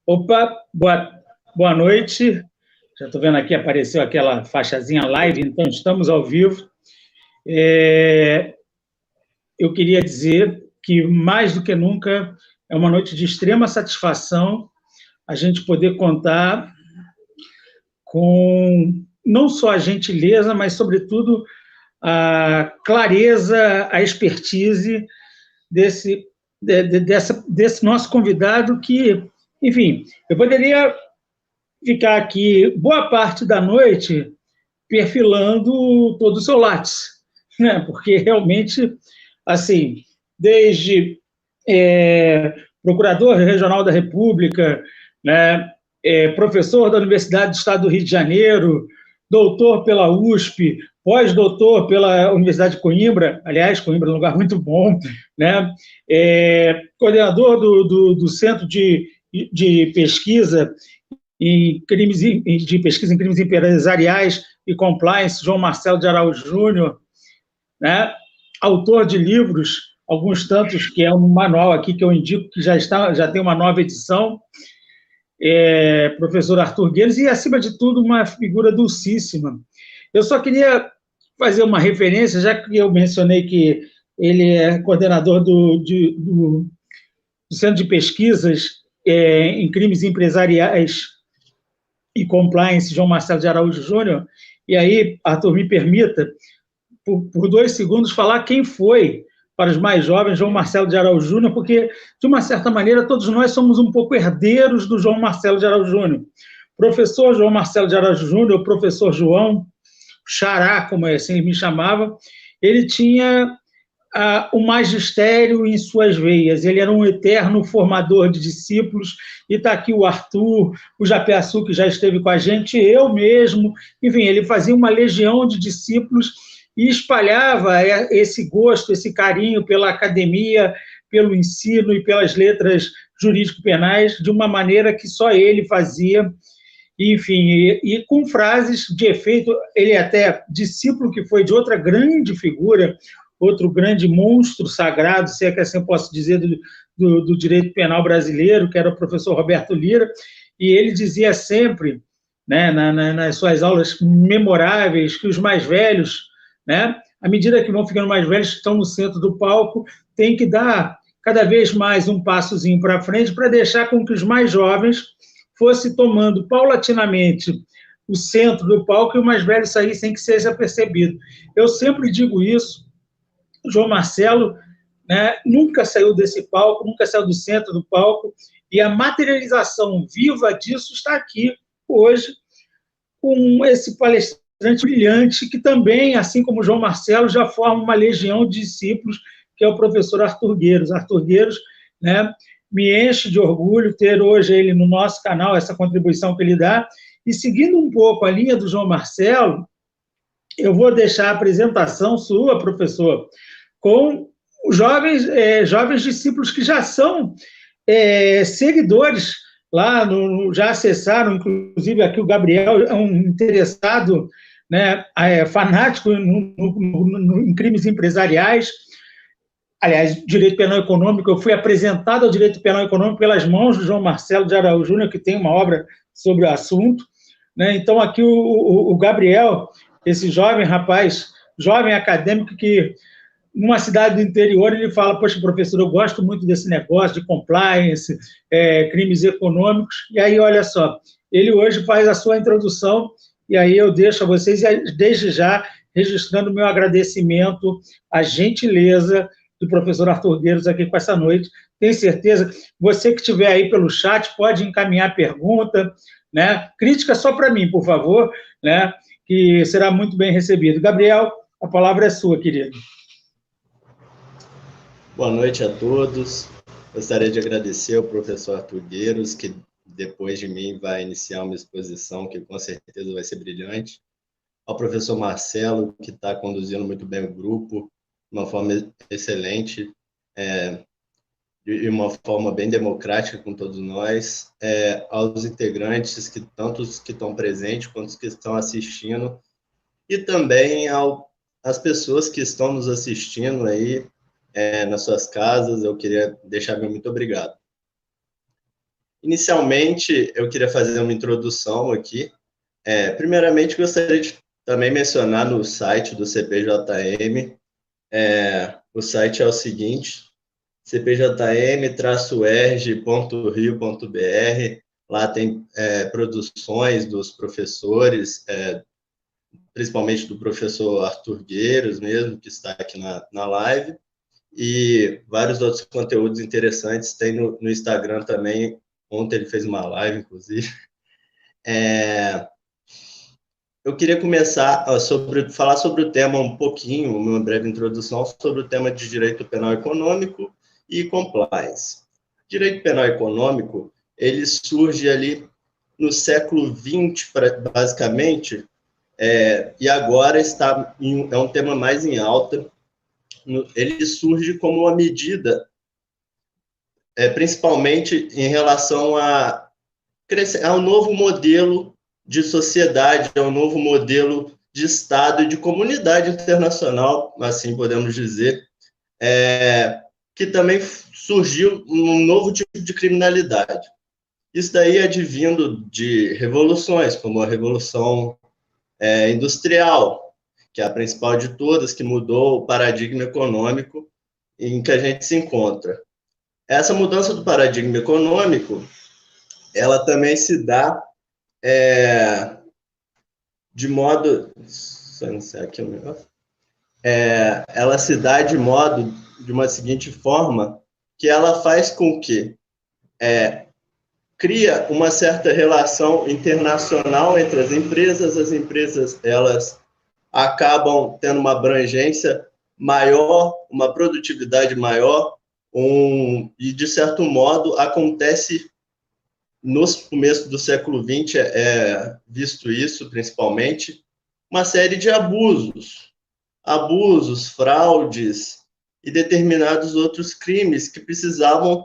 Opa, boa noite. Já estou vendo aqui, apareceu aquela faixazinha live, então estamos ao vivo. Eu queria dizer que, mais do que nunca, é uma noite de extrema satisfação a gente poder contar com não só a gentileza, mas, sobretudo, a clareza, a expertise desse nosso convidado que, enfim, eu poderia ficar aqui boa parte da noite perfilando todo o seu Lattes, né? Porque realmente, assim, desde procurador regional da República, né? Professor da Universidade do Estado do Rio de Janeiro, doutor pela USP, pós-doutor pela Universidade de Coimbra, aliás, Coimbra é um lugar muito bom, né? Coordenador do Centro de Pesquisa em crimes empresariais e compliance, João Marcelo de Araújo Júnior, né? Autor de livros, alguns tantos, que é um manual aqui que eu indico, que já tem uma nova edição, professor Arthur Guedes, e, acima de tudo, uma figura dulcíssima. Eu só queria fazer uma referência, já que eu mencionei que ele é coordenador do Centro de Pesquisas em Crimes Empresariais e Compliance, João Marcelo de Araújo Júnior, e aí, Arthur, me permita, por 2 segundos, falar quem foi, para os mais jovens, João Marcelo de Araújo Júnior, porque, de uma certa maneira, todos nós somos um pouco herdeiros do João Marcelo de Araújo Júnior. Professor João Marcelo de Araújo Júnior, o professor João, Xará, como assim me chamava, ele tinha o magistério em suas veias, ele era um eterno formador de discípulos, e está aqui o Arthur, o Japeaçu, que já esteve com a gente, eu mesmo, enfim, ele fazia uma legião de discípulos e espalhava esse gosto, esse carinho pela academia, pelo ensino e pelas letras jurídico-penais, de uma maneira que só ele fazia, enfim, e com frases de efeito. Ele é até discípulo que foi de outra grande figura, outro grande monstro sagrado, se é que assim eu posso dizer, do direito penal brasileiro, que era o professor Roberto Lira, e ele dizia sempre, né, nas suas aulas memoráveis, que os mais velhos, né, à medida que vão ficando mais velhos, estão no centro do palco, tem que dar cada vez mais um passozinho para frente para deixar com que os mais jovens fossem tomando paulatinamente o centro do palco e o mais velho sair sem que seja percebido. Eu sempre digo isso. O João Marcelo, né, nunca saiu desse palco, nunca saiu do centro do palco, e a materialização viva disso está aqui hoje, com esse palestrante brilhante, que também, assim como o João Marcelo, já forma uma legião de discípulos, que é o professor Arthur Guedes. Arthur Guedes, né, me enche de orgulho ter hoje ele no nosso canal, essa contribuição que ele dá, e seguindo um pouco a linha do João Marcelo, eu vou deixar a apresentação sua, professor, com os jovens discípulos que já são seguidores lá, já acessaram, inclusive aqui o Gabriel é um interessado, né, fanático em crimes empresariais. Aliás, direito penal econômico, eu fui apresentado ao direito penal econômico pelas mãos do João Marcelo de Araújo Júnior, que tem uma obra sobre o assunto, né? Então, aqui o Gabriel, esse jovem rapaz, jovem acadêmico, que numa cidade do interior, ele fala: poxa, professor, eu gosto muito desse negócio de compliance, crimes econômicos. E aí, olha só, ele hoje faz a sua introdução, e aí eu deixo a vocês, desde já, registrando o meu agradecimento à gentileza do professor Arthur Guedes aqui com essa noite. Tenho certeza, você que estiver aí pelo chat, pode encaminhar pergunta, né? Crítica só para mim, por favor, né? Que será muito bem recebido. Gabriel, a palavra é sua, querido. Boa noite a todos. Gostaria de agradecer ao professor Arthur Guedes, que depois de mim vai iniciar uma exposição que com certeza vai ser brilhante. Ao professor Marcelo, que está conduzindo muito bem o grupo, de uma forma excelente, de uma forma bem democrática com todos nós. Aos integrantes, tantos que estão presentes quanto os que estão assistindo, e também às pessoas que estão nos assistindo aí, nas suas casas. Eu queria deixar meu muito obrigado. Inicialmente, eu queria fazer uma introdução aqui. Primeiramente, gostaria de também mencionar no site do CPJM. O site é o seguinte, cpjm-erg.rio.br. Lá tem produções dos professores, principalmente do professor Arthur Gueiros mesmo, que está aqui na live, e vários outros conteúdos interessantes. Tem no Instagram também. Ontem ele fez uma live, inclusive. Eu queria começar falar sobre o tema um pouquinho, uma breve introdução sobre o tema de direito penal econômico e compliance. Direito penal econômico, ele surge ali no século XX, basicamente, e agora é um tema mais em alta. Ele surge como uma medida, principalmente em relação ao novo modelo de sociedade, ao novo modelo de Estado e de comunidade internacional, assim podemos dizer, que também surgiu um novo tipo de criminalidade. Isso daí é advindo de revoluções, como a Revolução Industrial, que é a principal de todas, que mudou o paradigma econômico em que a gente se encontra. Essa mudança do paradigma econômico, ela também se dá de modo... ela se dá de uma seguinte forma, que ela faz com que cria uma certa relação internacional entre as empresas elas acabam tendo uma abrangência maior, uma produtividade maior, e de certo modo acontece no começo do século XX, visto isso principalmente, uma série de abusos, fraudes e determinados outros crimes que precisavam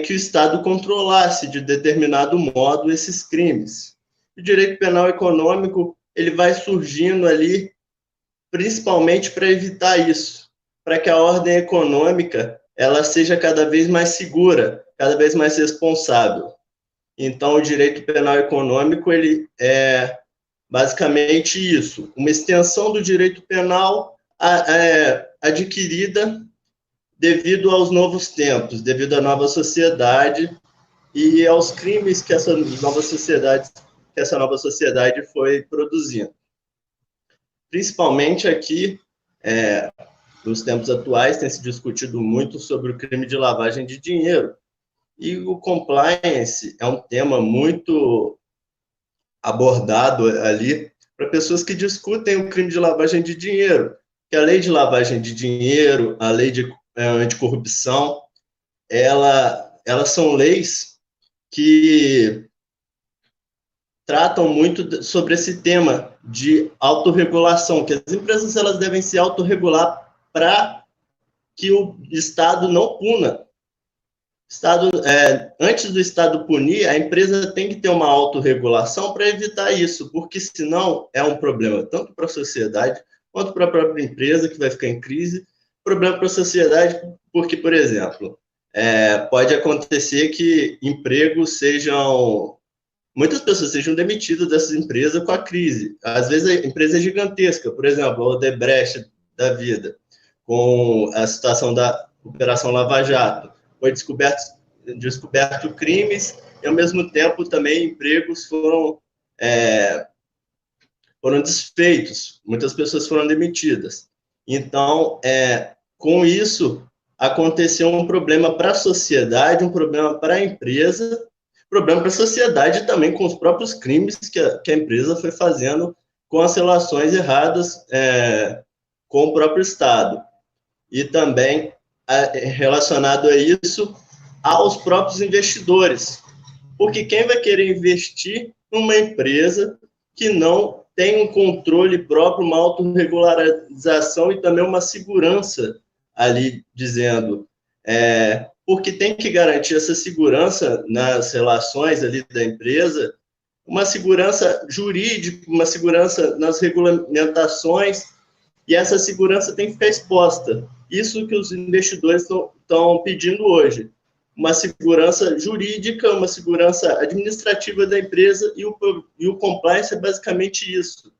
que o Estado controlasse de determinado modo esses crimes. O direito penal econômico ele vai surgindo ali principalmente para evitar isso, para que a ordem econômica ela seja cada vez mais segura, cada vez mais responsável. Então, o direito penal econômico ele é basicamente isso, uma extensão do direito penal adquirida devido aos novos tempos, devido à nova sociedade e aos crimes que essa nova sociedade foi produzindo. Principalmente aqui, nos tempos atuais, tem se discutido muito sobre o crime de lavagem de dinheiro. E o compliance é um tema muito abordado ali para pessoas que discutem o crime de lavagem de dinheiro. Que a lei de lavagem de dinheiro, a lei de anticorrupção, elas são leis que tratam muito sobre esse tema de autorregulação, que as empresas elas devem se autorregular para que o Estado não puna. Antes do Estado punir, a empresa tem que ter uma autorregulação para evitar isso, porque senão é um problema tanto para a sociedade quanto para a própria empresa, que vai ficar em crise. Problema para a sociedade, porque, por exemplo, pode acontecer que muitas pessoas sejam demitidas dessas empresas com a crise. Às vezes a empresa é gigantesca, por exemplo, a Odebrecht da vida, com a situação da Operação Lava Jato. Foi descoberto crimes e, ao mesmo tempo, também empregos foram desfeitos, muitas pessoas foram demitidas. Então, com isso, aconteceu um problema para a sociedade, um problema para a empresa, problema para a sociedade também com os próprios crimes que a empresa foi fazendo com as relações erradas com o próprio Estado. E também, relacionado a isso, aos próprios investidores. Porque quem vai querer investir numa empresa que não tem um controle próprio, uma autorregularização e também uma segurança ali, dizendo, porque tem que garantir essa segurança nas relações ali da empresa, uma segurança jurídica, uma segurança nas regulamentações, e essa segurança tem que ficar exposta. Isso que os investidores estão pedindo hoje. uma segurança jurídica, uma segurança administrativa da empresa, e o compliance é basicamente isso.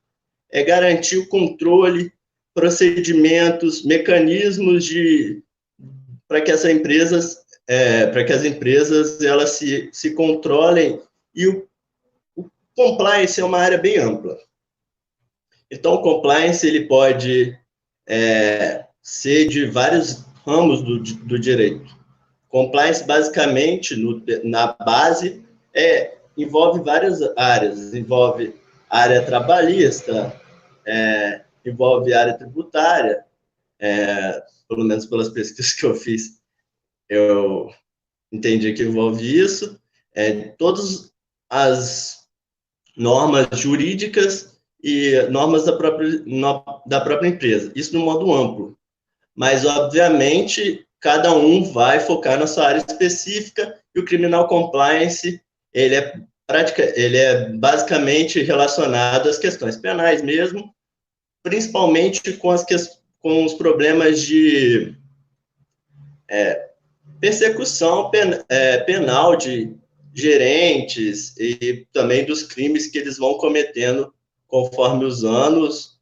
É garantir o controle, procedimentos, mecanismos para que as empresas elas se controlem, e o compliance é uma área bem ampla. Então, o compliance ele pode ser de vários ramos do direito. Compliance, basicamente, na base, envolve várias áreas. Envolve área trabalhista, envolve área tributária, pelo menos pelas pesquisas que eu fiz, eu entendi que envolve isso, todas as normas jurídicas e normas da própria empresa, isso no modo amplo. Mas, obviamente, cada um vai focar na sua área específica, e o criminal compliance, ele é basicamente relacionado às questões penais mesmo, principalmente com os problemas de persecução penal de gerentes, e também dos crimes que eles vão cometendo conforme os anos,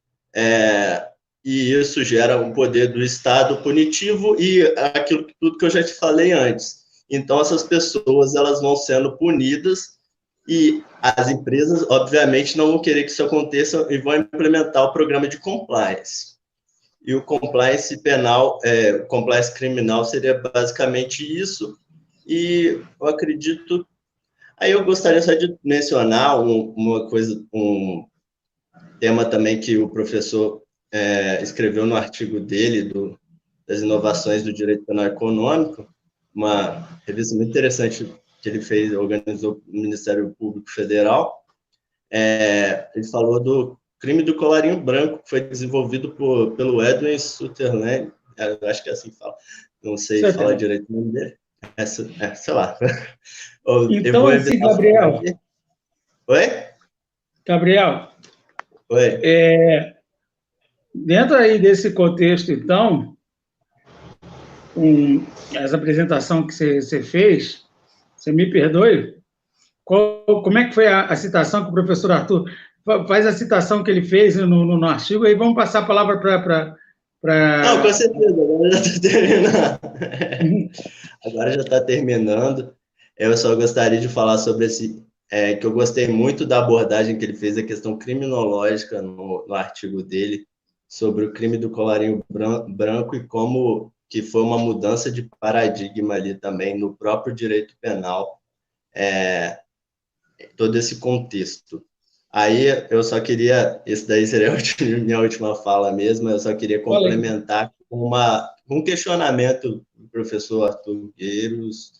e isso gera um poder do Estado punitivo e tudo que eu já te falei antes. Então, essas pessoas elas vão sendo punidas, e as empresas, obviamente, não vão querer que isso aconteça e vão implementar o programa de compliance. E o compliance penal, o compliance criminal seria basicamente isso. E eu acredito... Aí eu gostaria só de mencionar uma coisa, um tema também que o professor escreveu no artigo dele, das inovações do direito penal econômico, uma revista muito interessante que ele organizou no Ministério Público Federal. Ele falou do crime do colarinho branco, que foi desenvolvido pelo Edwin Sutherland, acho que é assim que fala, não sei falar direito o nome dele, sei lá. Então, assim, Gabriel... Oi? Gabriel, oi. Dentro aí desse contexto, então, essa apresentação que você fez, você me perdoe, como é que foi a citação que o professor Arthur faz, a citação que ele fez no artigo, aí vamos passar a palavra para... Não, com certeza, agora já está terminando. Agora já está terminando. Eu só gostaria de falar sobre que eu gostei muito da abordagem que ele fez, a questão criminológica no artigo dele, sobre o crime do colarinho branco, e como que foi uma mudança de paradigma ali também no próprio direito penal, todo esse contexto. Aí eu só queria, esse daí seria a minha última fala mesmo, eu só queria complementar com um questionamento do professor Arthur Gueiros,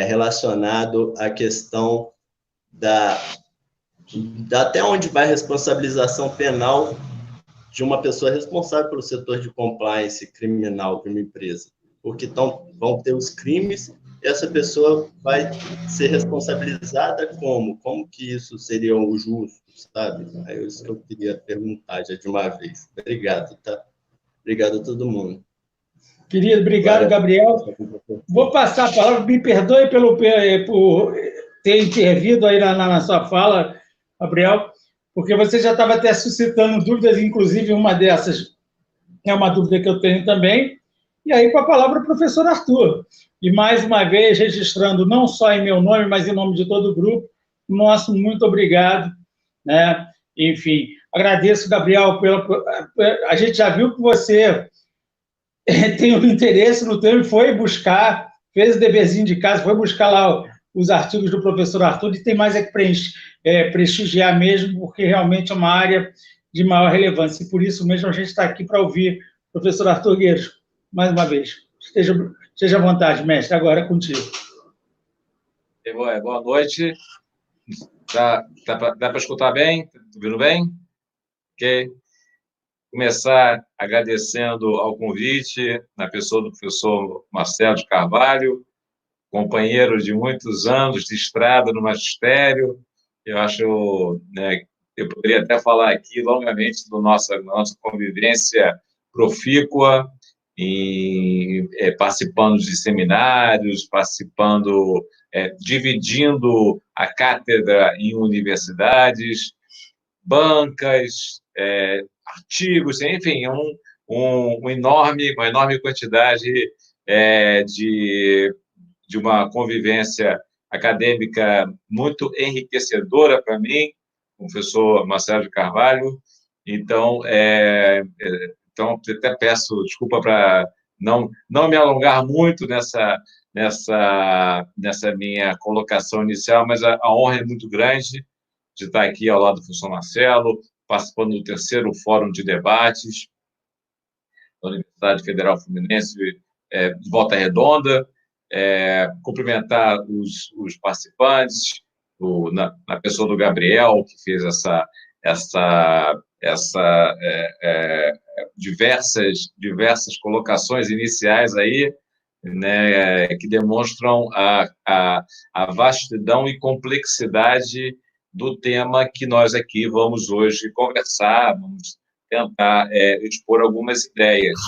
relacionado à questão até onde vai a responsabilização penal de uma pessoa responsável pelo setor de compliance criminal de uma empresa. Porque vão ter os crimes, e essa pessoa vai ser responsabilizada como? Como que isso seria o justo, sabe? É isso que eu queria perguntar já de uma vez. Obrigado, tá? Obrigado a todo mundo. Querido, obrigado, Gabriel. Vou passar a palavra, me perdoe por ter intervido aí na sua fala, Gabriel, porque você já estava até suscitando dúvidas, inclusive uma dessas é uma dúvida que eu tenho também. E aí, com a palavra, o professor Arthur. E, mais uma vez, registrando não só em meu nome, mas em nome de todo o grupo, nosso muito obrigado, né? Enfim, agradeço, Gabriel, a gente já viu que você tem um interesse no tema e foi buscar, fez o deverzinho de casa, foi buscar lá os artigos do professor Arthur, e tem mais que prestigiar mesmo, porque realmente é uma área de maior relevância, e por isso mesmo a gente está aqui para ouvir o professor Arthur Gueiros, mais uma vez. Esteja à vontade, mestre, agora é contigo. Boa noite. Dá para escutar bem? Está ouvindo bem? Ok. Começar agradecendo ao convite, na pessoa do professor Marcelo de Carvalho, companheiro de muitos anos de estrada no magistério. Eu acho, né, eu poderia até falar aqui longamente da nossa convivência profícua participando de seminários, dividindo a cátedra em universidades, bancas, artigos, enfim, uma enorme quantidade de uma convivência acadêmica muito enriquecedora para mim, o professor Marcelo de Carvalho. Então, até peço desculpa para não me alongar muito nessa minha colocação inicial, mas a honra é muito grande de estar aqui ao lado do professor Marcelo, participando do 3º Fórum de Debates da Universidade Federal Fluminense de Volta Redonda, cumprimentar os participantes, na pessoa do Gabriel, que fez diversas colocações iniciais aí, né, que demonstram a vastidão e complexidade do tema que nós aqui vamos hoje conversar, vamos tentar expor algumas ideias.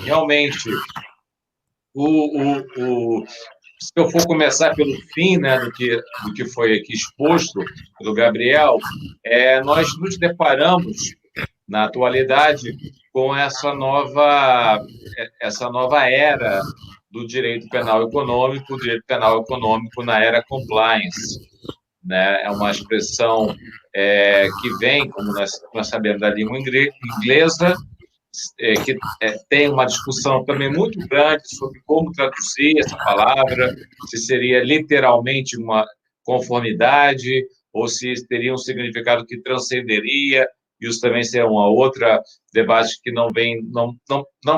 Realmente, se eu for começar pelo fim, né, do que foi aqui exposto pelo Gabriel, nós nos deparamos, na atualidade, com essa nova era do direito penal econômico, na era compliance, né? É uma expressão que vem, como nós sabemos, da língua inglesa, que tem uma discussão também muito grande sobre como traduzir essa palavra, se seria literalmente uma conformidade ou se teria um significado que transcenderia. Isso também será uma outra debate que não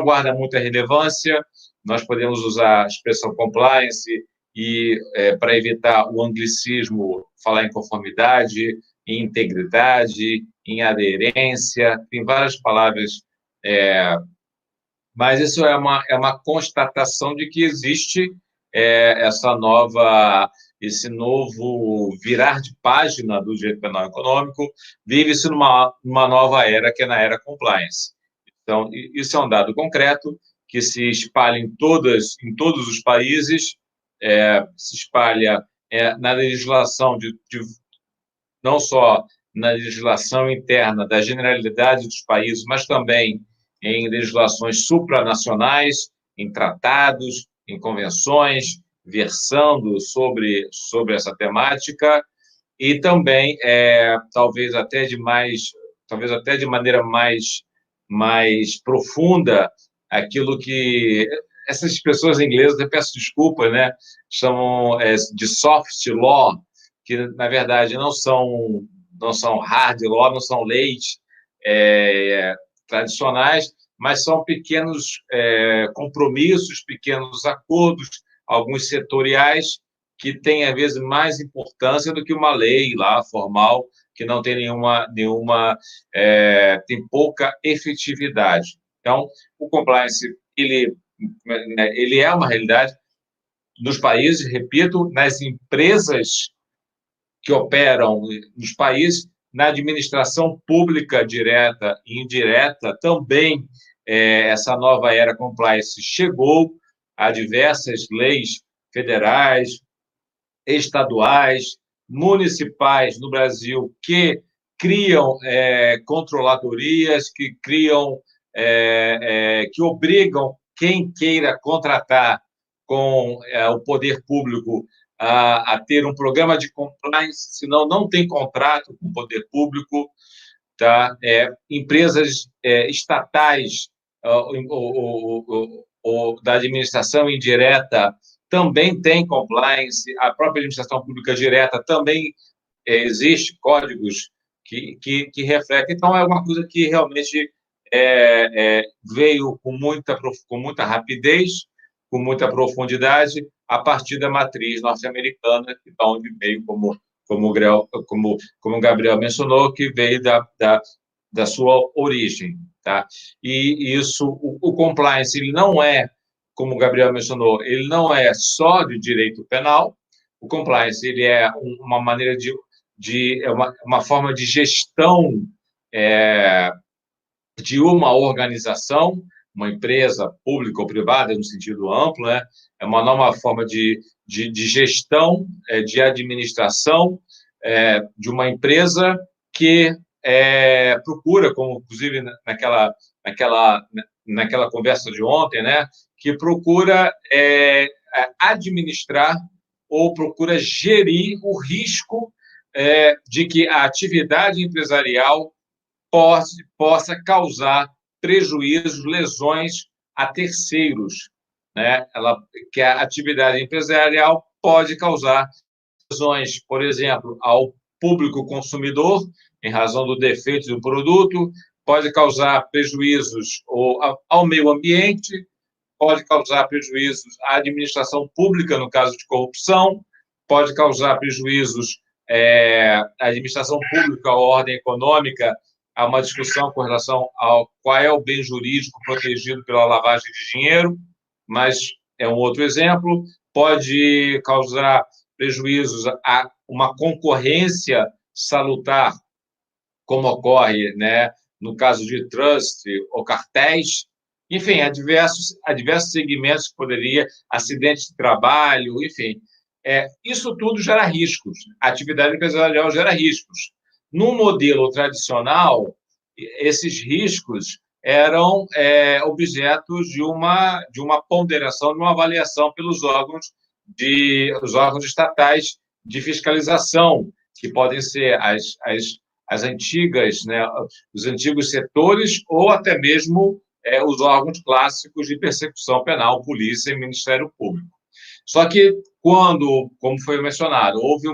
guarda muita relevância. Nós podemos usar a expressão compliance e, para evitar o anglicismo, falar em conformidade, em integridade, em aderência, tem várias palavras, mas isso é uma constatação de que existe esse novo virar de página do direito penal econômico, vive-se numa nova era, que é na era compliance. Então, isso é um dado concreto, que se espalha em todos os países, se espalha na legislação, não só na legislação interna da generalidade dos países, mas também em legislações supranacionais, em tratados, em convenções, versando sobre essa temática, e também, talvez até de maneira mais profunda, aquilo que essas expressões inglesas, eu peço desculpa, né, chamam de soft law, que, na verdade, não são hard law, não são leis tradicionais, mas são pequenos compromissos, pequenos acordos, alguns setoriais, que têm, às vezes, mais importância do que uma lei lá formal, que não tem tem pouca efetividade. Então, o compliance, ele é uma realidade nos países, repito, nas empresas que operam nos países, na administração pública direta e indireta, também essa nova era compliance chegou a diversas leis federais, estaduais, municipais no Brasil, que criam controladorias, que obrigam quem queira contratar com o poder público a ter um programa de compliance, senão não tem contrato com o poder público, tá? Empresas estatais ou da administração indireta também tem compliance, a própria administração pública direta também existe códigos que refletem. Então, é uma coisa que realmente veio com muita rapidez, com muita profundidade, a partir da matriz norte-americana, que está onde veio, como o Gabriel mencionou, que veio da sua origem. Tá? E isso, o compliance, ele não é, como o Gabriel mencionou, ele não é só de direito penal. O compliance, ele é uma maneira uma forma de gestão de uma organização, uma empresa pública ou privada, no sentido amplo, né? É uma nova forma de gestão, de administração de uma empresa que procura, como inclusive naquela conversa de ontem, né? Que procura administrar ou procura gerir o risco de que a atividade empresarial possa causar prejuízos, lesões a terceiros, né? Que a atividade empresarial pode causar lesões, por exemplo, ao público consumidor, em razão do defeito do produto, pode causar prejuízos ao meio ambiente, pode causar prejuízos à administração pública, no caso de corrupção, pode causar prejuízos à administração pública, à ordem econômica. Há uma discussão com relação ao qual é o bem jurídico protegido pela lavagem de dinheiro, mas é um outro exemplo. Pode causar prejuízos a uma concorrência salutar, como ocorre, né, no caso de trust ou cartéis. Enfim, há diversos segmentos que poderia, acidentes de trabalho, enfim. Isso tudo gera riscos. A atividade empresarial gera riscos. No modelo tradicional, esses riscos eram objetos de uma ponderação, de uma avaliação pelos órgãos estatais de fiscalização, que podem ser as antigas, né, os antigos setores, ou até mesmo os órgãos clássicos de persecução penal, polícia e Ministério Público. Só que quando, como foi mencionado, houve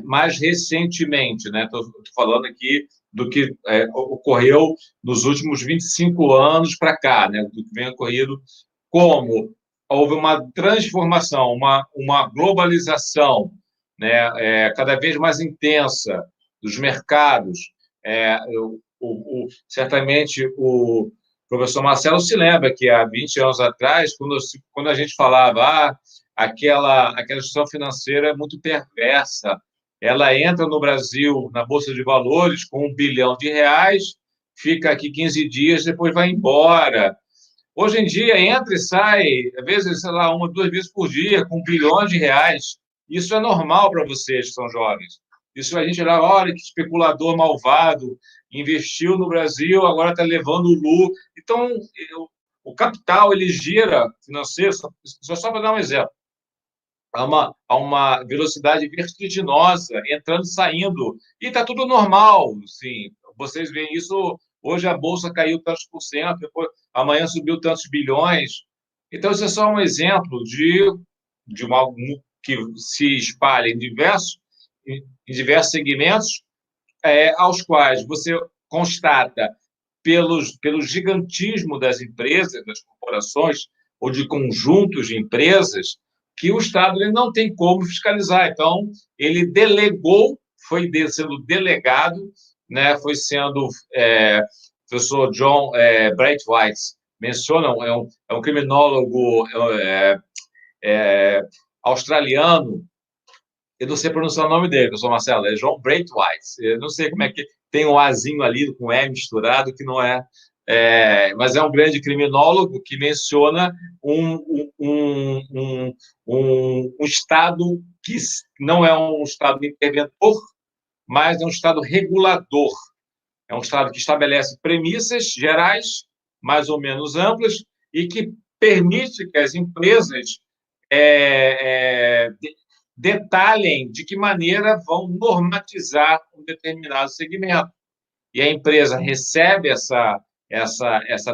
mais recentemente, né, estou falando aqui do que ocorreu nos últimos 25 anos para cá, né, do que vem ocorrido, como houve uma transformação, uma globalização, né, cada vez mais intensa dos mercados. Certamente o professor Marcelo se lembra que há 20 anos atrás, quando a gente falava aquela instituição financeira é muito perversa, ela entra no Brasil, na Bolsa de Valores, com R$1 bilhão, fica aqui 15 dias, depois vai embora. Hoje em dia, entra e sai, às vezes, sei lá, 1 ou 2 vezes por dia, com bilhões de reais. Isso é normal para vocês que são jovens. Isso a gente olha, olha que especulador malvado, investiu no Brasil, agora está levando o lucro. Então, o capital, ele gira financeiro, só para dar um exemplo. Há uma velocidade vertiginosa, entrando e saindo, e está tudo normal. Sim. Vocês veem isso, hoje a Bolsa caiu tantos por cento, depois, amanhã subiu tantos bilhões. Então, isso é só um exemplo de algo que se espalha em diversos segmentos, aos quais você constata, pelo gigantismo das empresas, das corporações, ou de conjuntos de empresas, que o Estado ele não tem como fiscalizar. Então, ele delegou, foi sendo delegado, né, foi sendo... o professor John Braithwaite menciona, é um criminólogo australiano. Eu não sei pronunciar o nome dele, professor Marcelo, é John Braithwaite. Eu não sei como é que tem um Azinho ali com E misturado, que não é... mas é um grande criminólogo que menciona um Estado que não é um Estado interventor, mas é um Estado regulador. É um Estado que estabelece premissas gerais, mais ou menos amplas, e que permite que as empresas detalhem de que maneira vão normatizar um determinado segmento. E a empresa recebe essa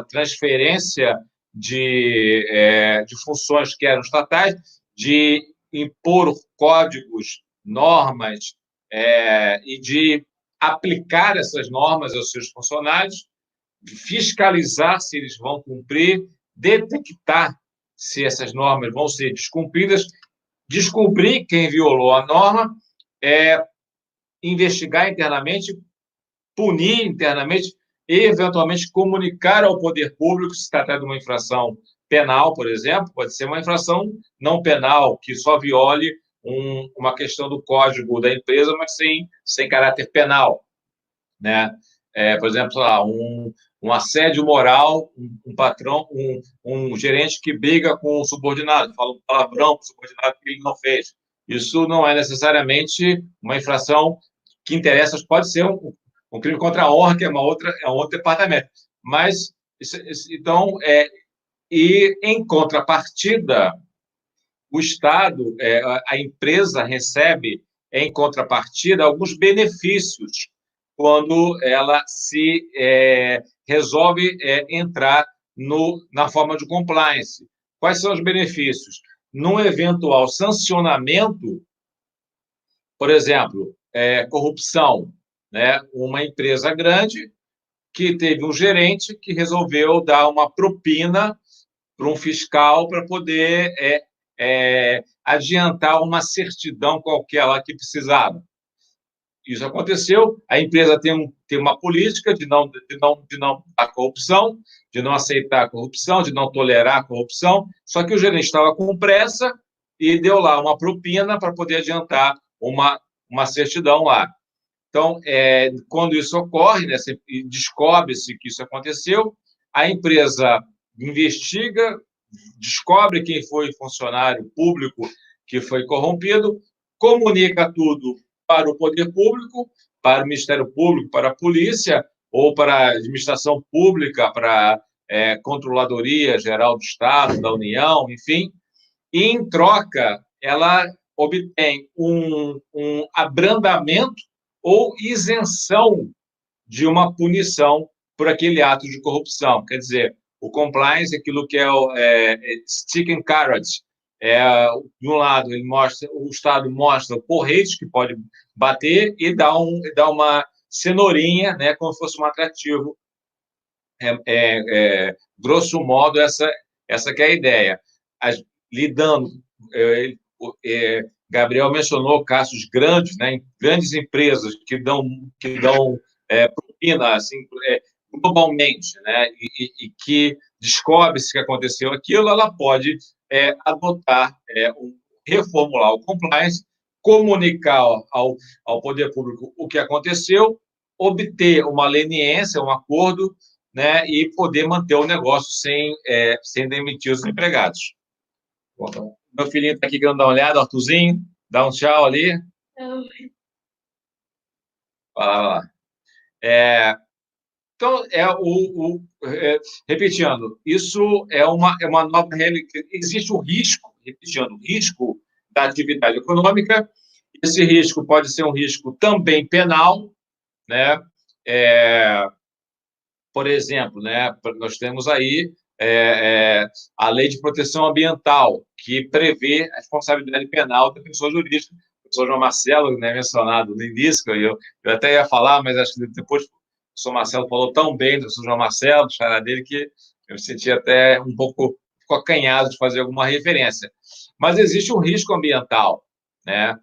transferência de funções que eram estatais, de impor códigos, normas, e de aplicar essas normas aos seus funcionários, fiscalizar se eles vão cumprir, detectar se essas normas vão ser descumpridas, descobrir quem violou a norma, investigar internamente, punir internamente e, eventualmente, comunicar ao poder público se trata de uma infração penal, por exemplo, pode ser uma infração não penal, que só viole uma questão do código da empresa, mas sem caráter penal, né? Por exemplo, um assédio moral, um patrão, um gerente que briga com o subordinado, fala um palavrão para o subordinado que ele não fez. Isso não é necessariamente uma infração que interessa, pode ser um crime contra a honra, que é um outro departamento. Mas, então, e em contrapartida, o Estado, a empresa recebe, em contrapartida, alguns benefícios quando ela se resolve entrar na forma de compliance. Quais são os benefícios? Num eventual sancionamento, por exemplo, corrupção, né? Uma empresa grande que teve um gerente que resolveu dar uma propina para um fiscal para poder adiantar uma certidão qualquer lá que precisava. Isso aconteceu, a empresa tem uma política de não dar corrupção, de não aceitar a corrupção, de não tolerar a corrupção, só que o gerente estava com pressa e deu lá uma propina para poder adiantar uma certidão lá. Então, quando isso ocorre, né, descobre-se que isso aconteceu, a empresa investiga, descobre quem foi o funcionário público que foi corrompido, comunica tudo para o poder público, para o Ministério Público, para a polícia, ou para a administração pública, para a Controladoria Geral do Estado, da União, enfim, e, em troca, ela obtém um abrandamento ou isenção de uma punição por aquele ato de corrupção. Quer dizer, o compliance, aquilo que é o stick and carrot, de um lado, o Estado mostra o porrete que pode bater e dá uma cenourinha, né, como se fosse um atrativo. Grosso modo, essa que é a ideia. Lidando, Gabriel mencionou casos grandes, né, grandes empresas que dão propina assim, globalmente, né, e que descobre-se que aconteceu aquilo, ela pode adotar, reformular o compliance, comunicar ao poder público o que aconteceu, obter uma leniência, um acordo, né, e poder manter o negócio sem demitir os empregados. Bom, então, meu filhinho está aqui querendo dar uma olhada, Arthurzinho, dá um tchau ali. Vai lá. Então, repetindo, isso é uma nova realidade. Existe um risco, repetindo, risco da atividade econômica. Esse risco pode ser um risco também penal, né? Por exemplo, né, nós temos aí a Lei de Proteção Ambiental, que prevê a responsabilidade penal da pessoa jurídica. O professor João Marcelo, né, mencionado no início, eu até ia falar, mas acho que depois o professor Marcelo falou tão bem do professor João Marcelo, do chará dele, que eu me senti até um pouco acanhado de fazer alguma referência. Mas existe um risco ambiental, né?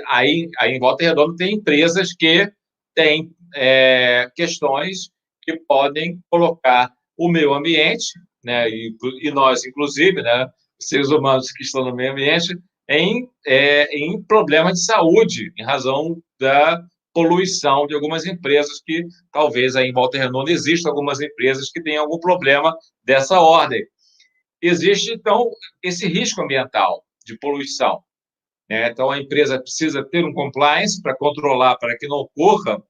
Aí em Volta Redonda tem empresas que têm questões que podem colocar o meio ambiente, né, e nós, inclusive, né, seres humanos que estão no meio ambiente, em problemas de saúde, em razão da poluição de algumas empresas que, talvez, aí em Volta Redonda existam algumas empresas que têm algum problema dessa ordem. Existe, então, esse risco ambiental de poluição, né? Então, a empresa precisa ter um compliance para controlar, para que não ocorra,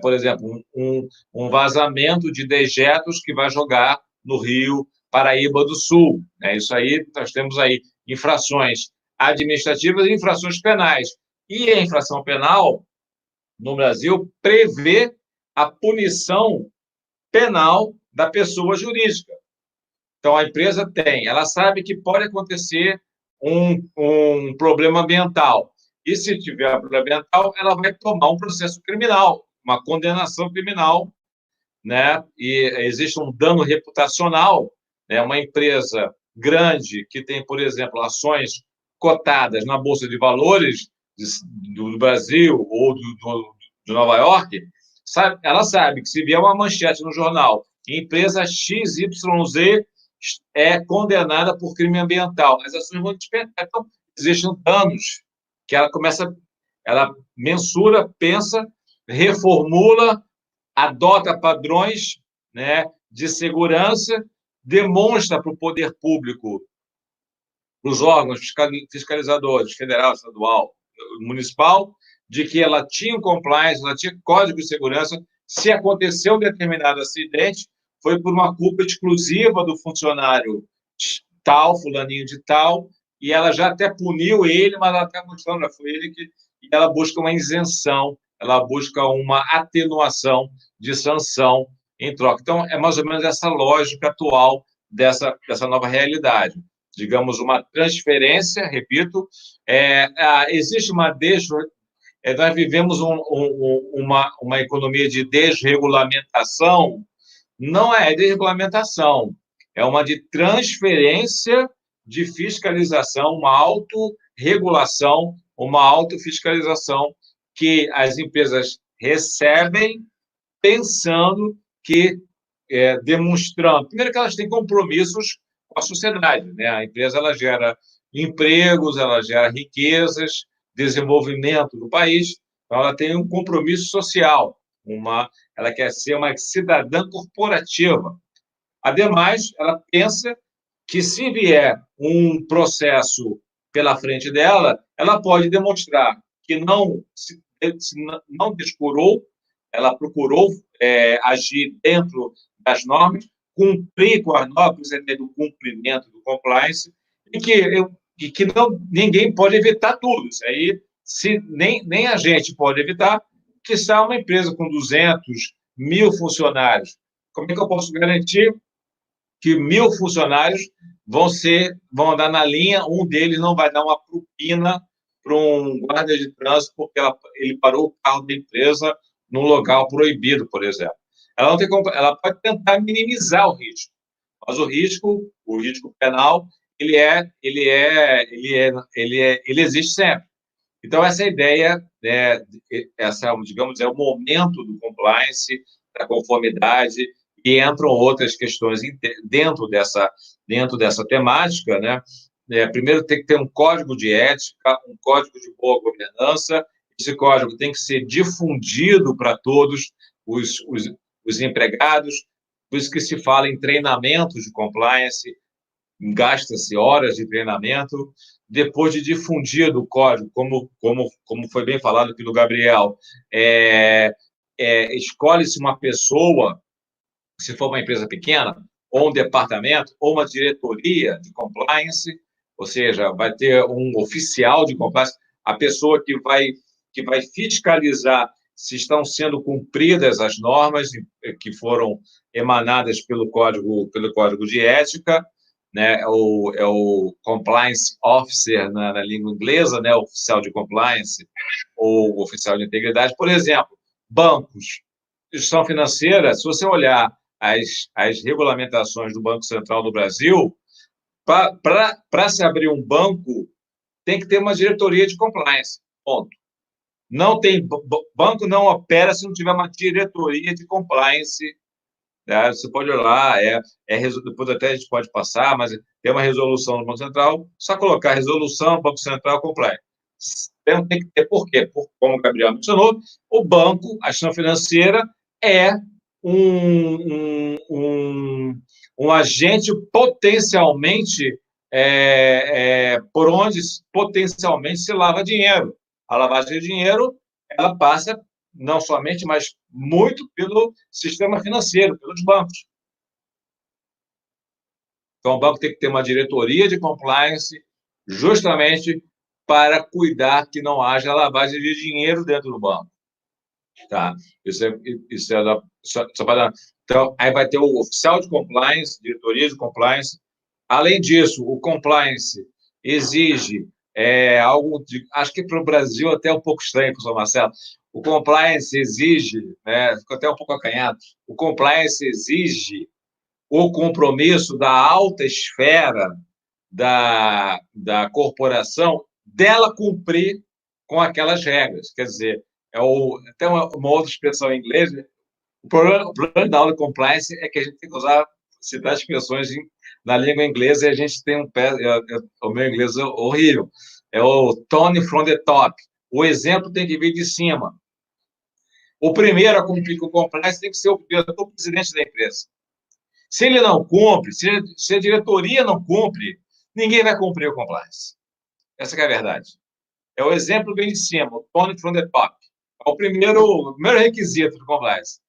por exemplo, um vazamento de dejetos que vai jogar no Rio Paraíba do Sul. Isso aí, nós temos aí infrações administrativas e infrações penais. E a infração penal, no Brasil, prevê a punição penal da pessoa jurídica. Então, a empresa ela sabe que pode acontecer um problema ambiental. E, se tiver problema ambiental, ela vai tomar um processo criminal, uma condenação criminal, né? E existe um dano reputacional, né? Uma empresa grande que tem, por exemplo, ações cotadas na Bolsa de Valores do Brasil ou de Nova York, ela sabe que se vier uma manchete no jornal, empresa XYZ é condenada por crime ambiental, as ações vão despencar. Então, existem danos que ela mensura, pensa, reformula, adota padrões, né, de segurança, demonstra para o poder público, para os órgãos fiscalizadores, federal, estadual, municipal, de que ela tinha um compliance, ela tinha código de segurança. Se aconteceu um determinado acidente, foi por uma culpa exclusiva do funcionário tal, fulaninho de tal, e ela já até puniu ele, mas ela está mostrando, foi ele que... E ela busca uma isenção, ela busca uma atenuação de sanção em troca. Então, é mais ou menos essa lógica atual dessa nova realidade. Digamos, uma transferência, repito, existe uma nós vivemos uma economia de desregulamentação. Não é desregulamentação, é uma de transferência de fiscalização, uma autorregulação, uma autofiscalização que as empresas recebem pensando que, demonstrando, primeiro que elas têm compromissos com a sociedade, né? A empresa ela gera empregos, ela gera riquezas, desenvolvimento do país, então ela tem um compromisso social, ela quer ser uma cidadã corporativa. Ademais, ela pensa que, se vier um processo pela frente dela, ela pode demonstrar que não descurou, ela procurou agir dentro das normas, cumprir com as normas, do cumprimento do compliance, e que ninguém pode evitar tudo. Isso aí, nem a gente pode evitar, que está uma empresa com 200.000 funcionários. Como é que eu posso garantir que 1.000 funcionários vão andar na linha, um deles não vai dar uma propina para um guarda de trânsito porque ele parou o carro da empresa num local proibido, por exemplo. Ela pode tentar minimizar o risco, mas o risco penal, ele existe sempre. Então, essa ideia, digamos, é o momento do compliance, da conformidade, e entram outras questões dentro dessa temática, né? Primeiro, tem que ter um código de ética, um código de boa governança. Esse código tem que ser difundido para todos os empregados, por isso que se fala em treinamentos de compliance, gasta-se horas de treinamento. Depois de difundido o código, como foi bem falado pelo Gabriel, escolhe-se uma pessoa, se for uma empresa pequena, ou um departamento, ou uma diretoria de compliance, ou seja, vai ter um oficial de compliance, a pessoa que vai fiscalizar se estão sendo cumpridas as normas que foram emanadas pelo código de ética, né? É o compliance officer na língua inglesa, né? O oficial de compliance ou oficial de integridade. Por exemplo, bancos, instituição financeira, se você olhar as regulamentações do Banco Central do Brasil, para se abrir um banco, tem que ter uma diretoria de compliance, ponto. Banco não opera se não tiver uma diretoria de compliance. Você pode olhar lá, depois até a gente pode passar, mas tem uma resolução do Banco Central, só colocar resolução, Banco Central, compliance. Tem que ter, por quê? Como o Gabriel mencionou, o banco, a instituição financeira, é um agente potencialmente por onde potencialmente se lava dinheiro. A lavagem de dinheiro, ela passa não somente, mas muito pelo sistema financeiro, pelos bancos. Então, o banco tem que ter uma diretoria de compliance justamente para cuidar que não haja lavagem de dinheiro dentro do banco. Tá? Só para dar. Então, aí vai ter o oficial de compliance, diretoria de compliance. Além disso, o compliance exige algo acho que para o Brasil até um pouco estranho, professor Marcelo. O compliance exige, ficou até um pouco acanhado, o compliance exige o compromisso da alta esfera da corporação dela cumprir com aquelas regras. Quer dizer, até uma outra expressão em inglês, o problema da aula de compliance é que a gente tem que citar expressões na língua inglesa e a gente tem o meu inglês é horrível. É o tone from the top. O exemplo tem que vir de cima. O primeiro a cumprir com o compliance tem que ser o diretor-presidente da empresa. Se ele não cumpre, se a diretoria não cumpre, ninguém vai cumprir o compliance. Essa que é a verdade. É o exemplo bem de cima, o Tony from the top. É o primeiro requisito do compliance.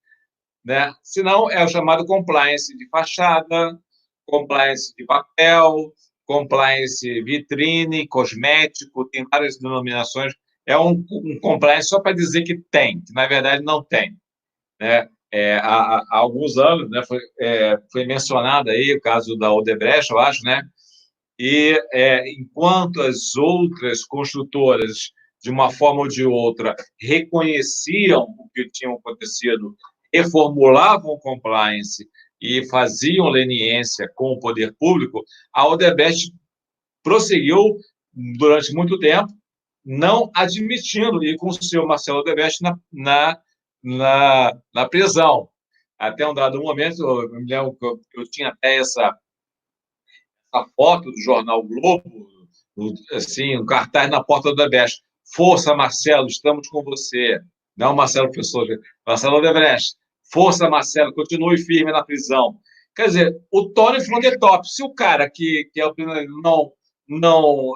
Né? Senão, é o chamado compliance de fachada, compliance de papel, compliance vitrine, cosmético, tem várias denominações. É um compliance só para dizer que tem, que na verdade não tem. Né? Há alguns anos, né, foi mencionado aí o caso da Odebrecht, eu acho, né? E enquanto as outras construtoras, de uma forma ou de outra, reconheciam o que tinha acontecido, reformulavam o compliance e faziam leniência com o poder público, a Odebrecht prosseguiu durante muito tempo, não admitindo, e com o senhor Marcelo Odebrecht na prisão. Até um dado momento, eu me lembro que eu tinha até essa foto do jornal Globo, assim, um cartaz na porta do Odebrecht. Força, Marcelo, estamos com você. Não, Marcelo Pessoa, Marcelo Odebrecht. Força, Marcelo, continue firme na prisão. Quer dizer, o Tony from the top. Se o cara que é o não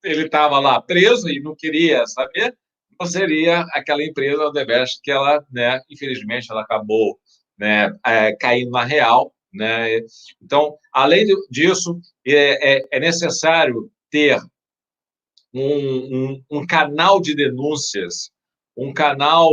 ele estava lá preso e não queria saber, não seria aquela empresa Odebrecht que ela, né, infelizmente, ela acabou, né, caindo na real. Né? Então, além disso, é necessário ter um canal de denúncias, um canal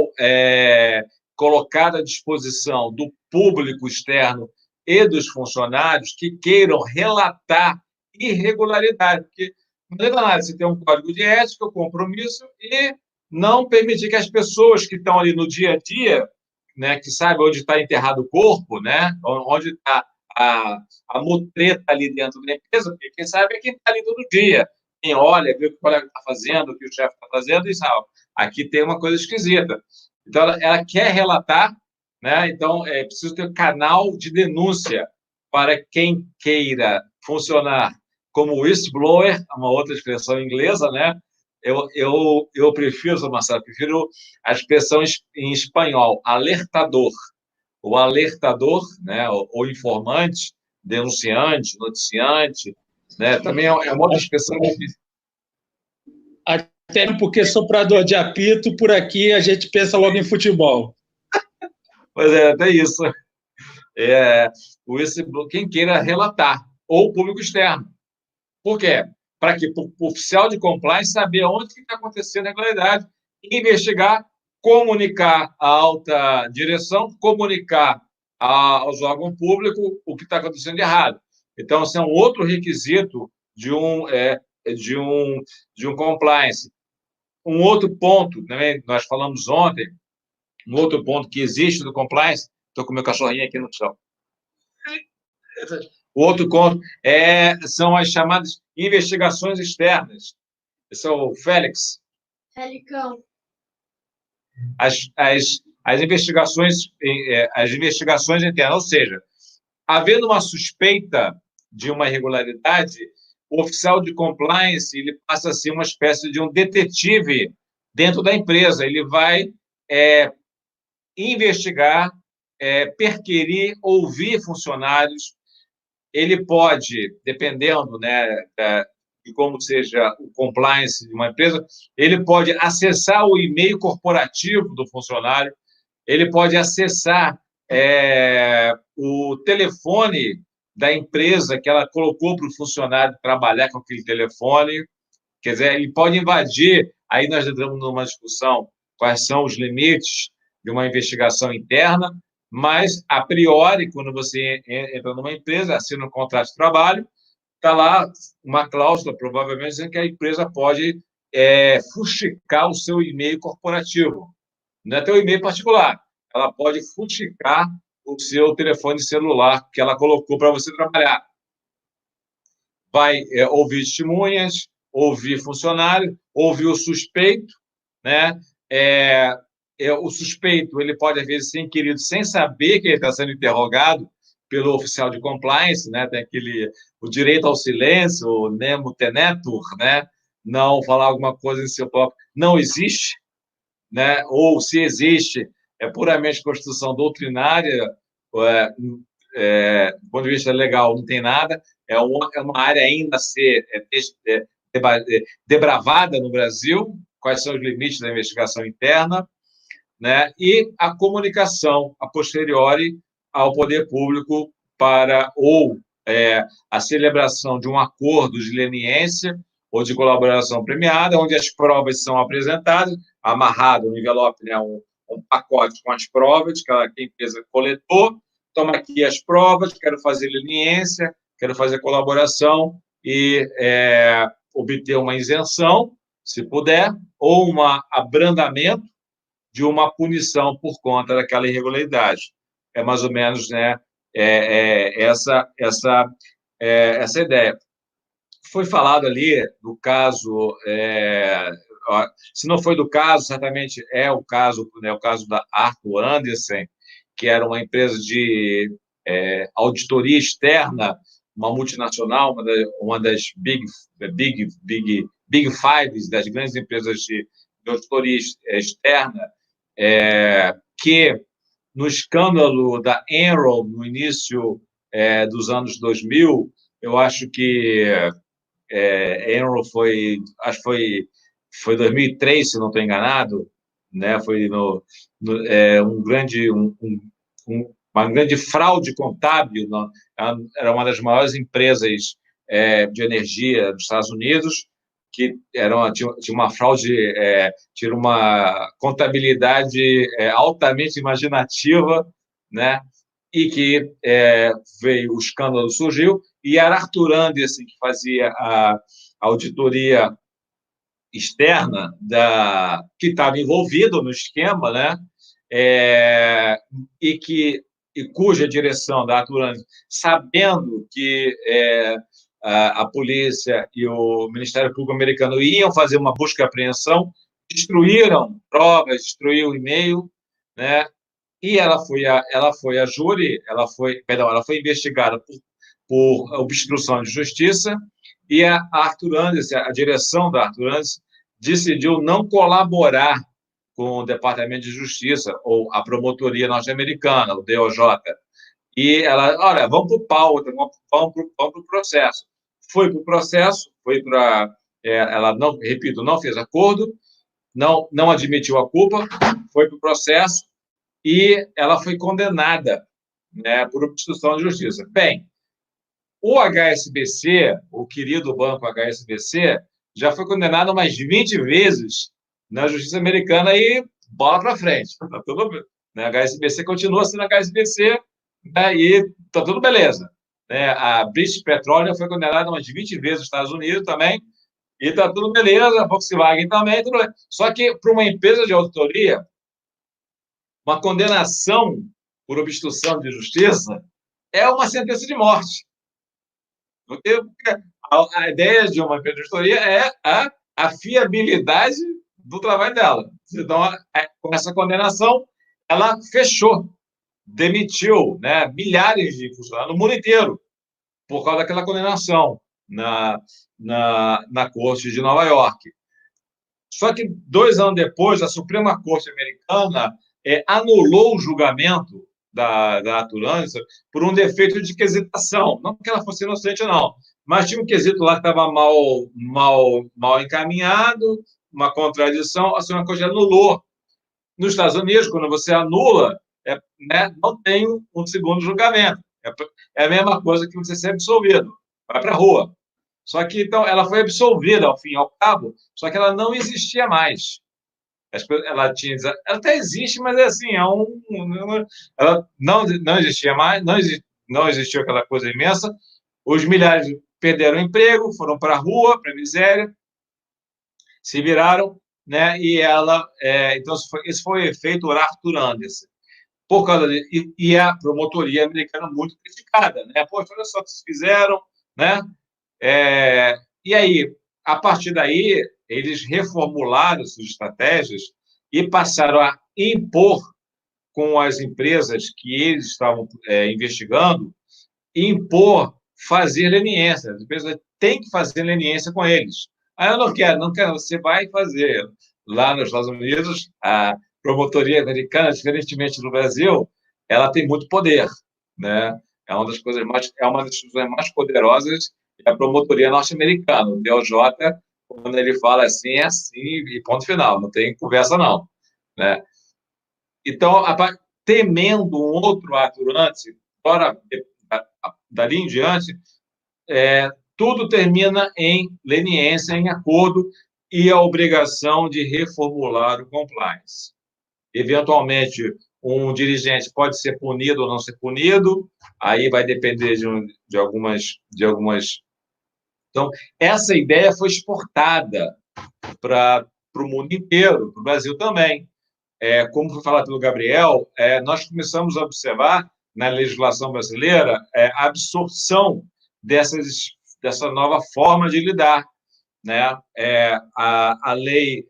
colocado à disposição do público externo e dos funcionários que queiram relatar irregularidade, porque não adianta nada você ter um código de ética, um compromisso, e não permitir que as pessoas que estão ali no dia a dia, né, que sabem onde está enterrado o corpo, né, onde está a mutreta ali dentro da empresa, porque quem sabe é quem está ali todo dia. Quem olha, vê o que o colega está fazendo, o que o chefe está fazendo, e sabe, aqui tem uma coisa esquisita. Então, ela quer relatar, né? Então, é preciso ter um canal de denúncia para quem queira funcionar como whistleblower, uma outra expressão inglesa, né? Eu prefiro, Marcelo, prefiro a expressão em espanhol, alertador. O alertador, né? O informante, denunciante, noticiante, né? Também é uma outra expressão difícil. Até porque soprador de apito, por aqui a gente pensa logo em futebol. Pois é, até isso. Quem queira relatar, ou o público externo. Por quê? Para que o oficial de compliance saber onde está acontecendo a irregularidade, investigar, comunicar à alta direção, comunicar aos órgãos públicos o que está acontecendo de errado. Então, esse é um outro requisito de um compliance. Um outro ponto, também, nós falamos ontem, um outro ponto que existe do compliance, estou com meu cachorrinho aqui no chão. O outro ponto são as chamadas investigações externas. Esse é o Félix. Felicão. As investigações internas, ou seja, havendo uma suspeita de uma irregularidade, o oficial de compliance ele passa a ser uma espécie de um detetive dentro da empresa. Ele vai investigar, perquirir, ouvir funcionários. Ele pode, dependendo, né, de como seja o compliance de uma empresa, ele pode acessar o e-mail corporativo do funcionário, ele pode acessar o telefone da empresa que ela colocou para o funcionário trabalhar com aquele telefone. Quer dizer, ele pode invadir. Aí nós entramos numa discussão quais são os limites de uma investigação interna, mas, a priori, quando você entra numa empresa, assina um contrato de trabalho, está lá uma cláusula, provavelmente, dizendo que a empresa pode fuxicar o seu e-mail corporativo. Não é teu e-mail particular. Ela pode fuxicar o seu telefone celular que ela colocou para você trabalhar. Vai ouvir testemunhas, ouvir funcionário, ouvir o suspeito, né? O suspeito ele pode, às vezes, ser inquirido sem saber que ele está sendo interrogado pelo oficial de compliance, né? Tem o direito ao silêncio, o nemo tenetur, né? Não falar alguma coisa em seu próprio... Não existe, né? Ou, se existe, é puramente constituição doutrinária, do ponto de vista legal, não tem nada, é uma área ainda a ser debravada no Brasil, quais são os limites da investigação interna, né? E a comunicação, a posteriori, ao poder público para a celebração de um acordo de leniência ou de colaboração premiada, onde as provas são apresentadas, amarrado no envelope, né, um pacote com as provas que a empresa coletou, toma aqui as provas, quero fazer leniência, quero fazer colaboração e obter uma isenção, se puder, ou um abrandamento de uma punição por conta daquela irregularidade. É mais ou menos, né, essa ideia. Foi falado ali do caso, se não foi do caso, certamente é o caso, né, o caso da Arthur Andersen, que era uma empresa de auditoria externa, uma multinacional, uma das Big Five, das grandes empresas de auditoria externa, que no escândalo da Enron, no início dos anos 2000, eu acho que Enron acho que foi 2003, se não estou enganado, né? Foi uma grande fraude contábil, não? Era uma das maiores empresas de energia dos Estados Unidos, que tinha uma fraude, tinha uma contabilidade altamente imaginativa, né? E que veio, o escândalo surgiu, e era Arthur Andersen que fazia a auditoria externa que estava envolvido no esquema, né? E cuja direção da Arthur Andersen, sabendo que a polícia e o Ministério Público americano iam fazer uma busca e apreensão, destruíram provas, destruíram o e-mail, né? E ela foi a júri, ela foi investigada por obstrução de justiça, e a Arthur Andersen, a direção da Arthur Andersen, decidiu não colaborar com o Departamento de Justiça, ou a promotoria norte-americana, o DOJ. E ela, olha, vamos para o pau, vamos para o processo. Foi para o processo, ela, não fez acordo, não admitiu a culpa, foi para o processo, e ela foi condenada, né, por obstrução de justiça. Bem, o HSBC, o querido banco HSBC, já foi condenado mais de 20 vezes na justiça americana e bola para frente. Tá tudo, né? A HSBC continua sendo HSBC, né, e está tudo beleza. Né? A British Petroleum foi condenada mais de 20 vezes nos Estados Unidos também, e está tudo beleza, a Volkswagen também, tudo bem. Só que para uma empresa de auditoria, uma condenação por obstrução de justiça é uma sentença de morte. Porque a ideia de uma empresa de auditoria é a fiabilidade do trabalho dela. Então, com essa condenação, ela fechou, demitiu, né, milhares de funcionários no mundo inteiro por causa daquela condenação na Corte de Nova York. Só que 2 anos depois, a Suprema Corte americana anulou o julgamento da Arthur Andersen por um defeito de quesitação. Não porque ela fosse inocente, não. Mas tinha um quesito lá que estava mal encaminhado, uma contradição, a Suprema Corte anulou. Nos Estados Unidos, quando você anula, né, não tem um segundo julgamento. É a mesma coisa que você ser absolvido. Vai para a rua. Só que, então, ela foi absolvida, ao fim e ao cabo, só que ela não existia mais. Ela até existe, mas é assim, ela não existia mais, não existiu aquela coisa imensa. Os milhares perderam o emprego, foram para a rua, para a miséria, se viraram, né? E ela, então, esse foi o efeito Arthur Andersen. Por causa e a promotoria americana muito criticada, né? Poxa, olha só o que vocês fizeram, né? E aí, a partir daí, eles reformularam suas estratégias e passaram a impor com as empresas que eles estavam investigando, fazer leniência. As empresas têm que fazer leniência com eles. Aí eu não quero, você vai fazer. Lá nos Estados Unidos, promotoria americana, diferentemente do Brasil, ela tem muito poder, né? É uma das instituições mais poderosas, é a promotoria norte-americana. O DOJ, quando ele fala assim, é assim, e ponto final, não tem conversa não, né? Então, temendo um outro ato antes, fora dali em diante, tudo termina em leniência, em acordo, e a obrigação de reformular o compliance. Eventualmente, um dirigente pode ser punido ou não ser punido, aí vai depender de algumas. Então, essa ideia foi exportada para o mundo inteiro, para o Brasil também. Como foi falado pelo Gabriel, nós começamos a observar na legislação brasileira a absorção dessa nova forma de lidar, né? A lei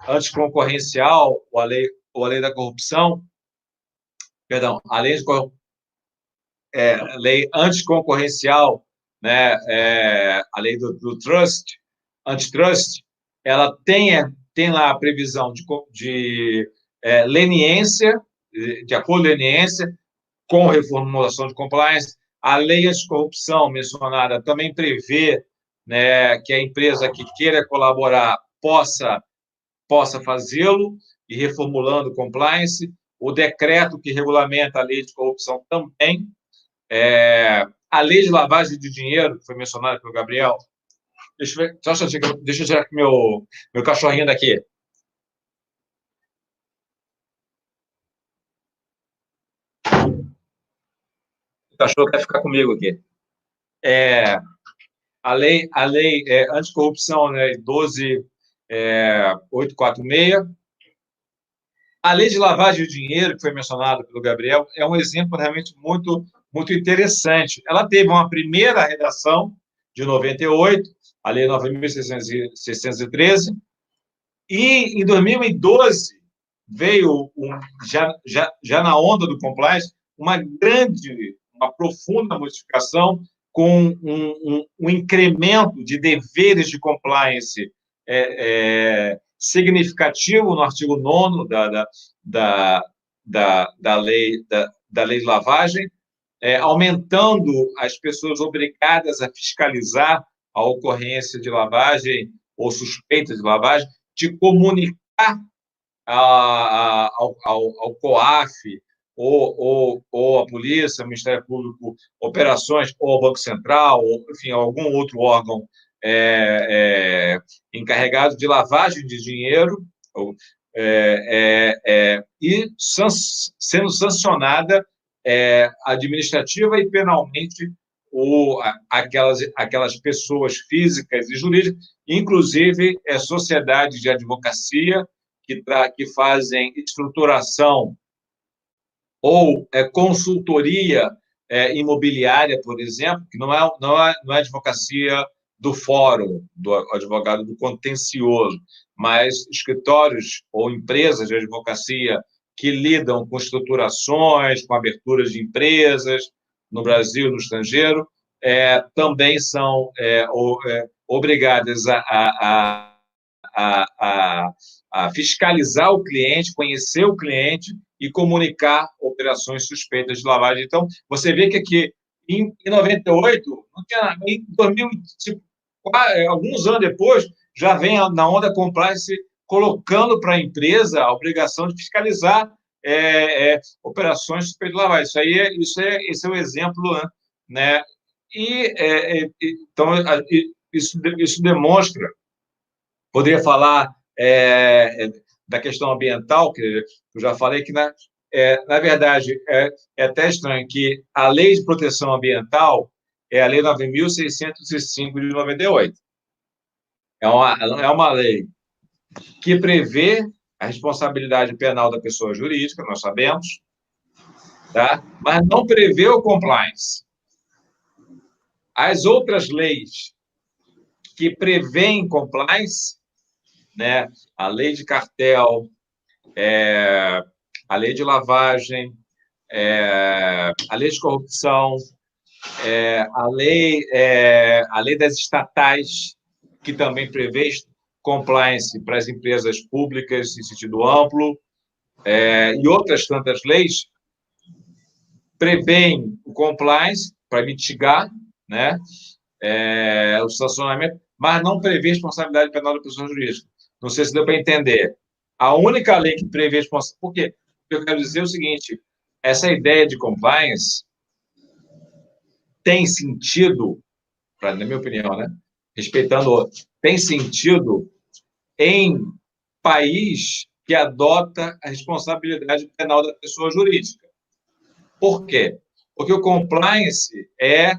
anticoncorrencial, ou a lei da corrupção, perdão, a lei anticoncorrencial, né? A lei do trust, antitrust, ela tem lá a previsão de leniência, de acordo com leniência, com reformulação de compliance. A lei anticorrupção mencionada também prevê, né, que a empresa que queira colaborar possa fazê-lo, e reformulando compliance. O decreto que regulamenta a lei de corrupção também. A lei de lavagem de dinheiro, que foi mencionada pelo Gabriel. Deixa eu tirar meu cachorrinho daqui. O cachorro quer ficar comigo aqui. A lei anticorrupção, né, 12.846. A lei de lavagem de dinheiro, que foi mencionada pelo Gabriel, é um exemplo realmente muito, muito interessante. Ela teve uma primeira redação de 98, a Lei 9.613, e em 2012 veio, já na onda do compliance, uma profunda modificação com um incremento de deveres de compliance significativo no artigo 9º da lei de lavagem, aumentando as pessoas obrigadas a fiscalizar a ocorrência de lavagem ou suspeita de lavagem, de comunicar ao COAF ou à polícia, ao Ministério Público, operações, ou ao Banco Central, ou, enfim, algum outro órgão encarregado de lavagem de dinheiro, e sendo sancionada administrativa e penalmente aquelas pessoas físicas e jurídicas, inclusive sociedades de advocacia que fazem estruturação ou consultoria imobiliária, por exemplo, que não é advocacia do fórum, do advogado do contencioso, mas escritórios ou empresas de advocacia que lidam com estruturações, com aberturas de empresas no Brasil, no estrangeiro, também são obrigadas a fiscalizar o cliente, conhecer o cliente e comunicar operações suspeitas de lavagem. Então, você vê que aqui, em 98, não tinha, em 2000, alguns anos depois, já vem na onda compliance colocando para a empresa a obrigação de fiscalizar operações suspeitas de lavagem. Esse é o exemplo, né? Então, isso demonstra. Poderia falar da questão ambiental, que eu já falei que, na verdade, é até estranho que a Lei de Proteção Ambiental é a Lei 9.605 de 98. É uma lei que prevê a responsabilidade penal da pessoa jurídica, nós sabemos, tá? Mas não prevê o compliance. As outras leis que prevêem compliance, né? A lei de cartel, a lei de lavagem, a lei de corrupção, a lei das estatais, que também prevê compliance para as empresas públicas em sentido amplo, e outras tantas leis prevêem o compliance para mitigar, né, o sancionamento, mas não prevê responsabilidade penal da pessoa jurídica. Não sei se deu para entender. A única lei que prevê responsabilidade... Por quê? Eu quero dizer o seguinte, essa ideia de compliance tem sentido, na minha opinião, né, respeitando, tem sentido em país que adota a responsabilidade penal da pessoa jurídica. Por quê? Porque o compliance é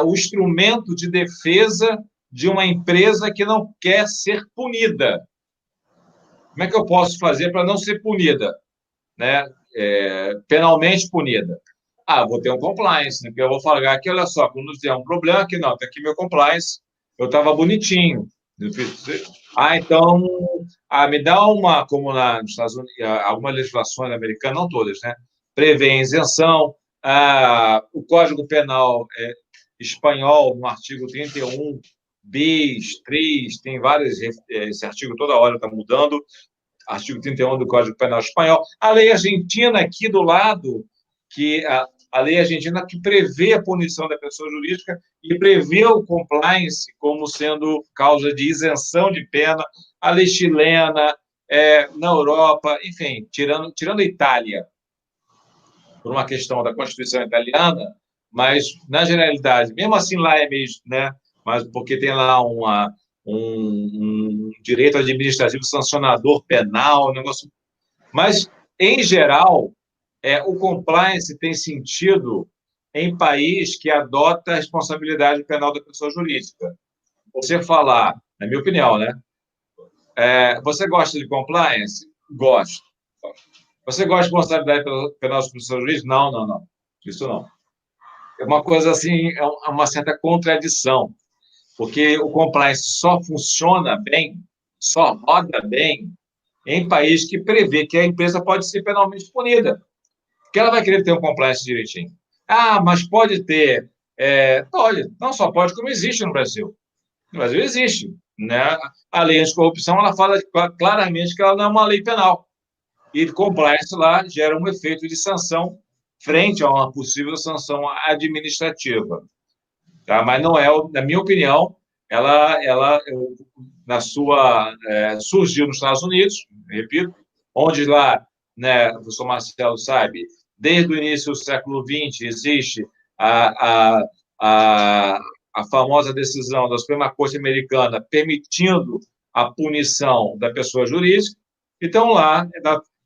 o instrumento de defesa de uma empresa que não quer ser punida. Como é que eu posso fazer para não ser punida, né? Penalmente punida? Vou ter um compliance, né? Eu vou falar aqui, olha só, quando tiver um problema aqui, não, está aqui meu compliance, eu estava bonitinho. Então, me dá uma, como nos Estados Unidos, algumas legislações americanas, não todas, né? Prevê isenção, o Código Penal espanhol, no artigo 31, bis, tris, tem vários, esse artigo toda hora está mudando, artigo 31 do Código Penal espanhol, a lei argentina aqui do lado, que a lei argentina que prevê a punição da pessoa jurídica e prevê o compliance como sendo causa de isenção de pena, a lei chilena, na Europa, enfim, tirando a Itália, por uma questão da Constituição italiana, mas, na generalidade, mesmo assim lá é meio, né, mas porque tem lá um direito administrativo sancionador penal, um negócio... Mas, em geral, o compliance tem sentido em país que adota a responsabilidade penal da pessoa jurídica. Você falar, na minha opinião, né? Você gosta de compliance? Gosto. Você gosta de responsabilidade penal da pessoa jurídica? Não, não, não. Isso não. É uma coisa assim, é uma certa contradição, porque o compliance só funciona bem, só roda bem em país que prevê que a empresa pode ser penalmente punida. Porque ela vai querer ter um compliance direitinho. Mas pode ter... pode. Não só pode, como existe no Brasil. No Brasil existe, né? A lei anticorrupção, ela fala claramente que ela não é uma lei penal. E compliance lá gera um efeito de sanção frente a uma possível sanção administrativa. Tá? Mas não é, na minha opinião, ela surgiu nos Estados Unidos, repito, onde lá, né, o professor Marcelo sabe, desde o início do século XX existe a famosa decisão da Suprema Corte Americana permitindo a punição da pessoa jurídica. Então, lá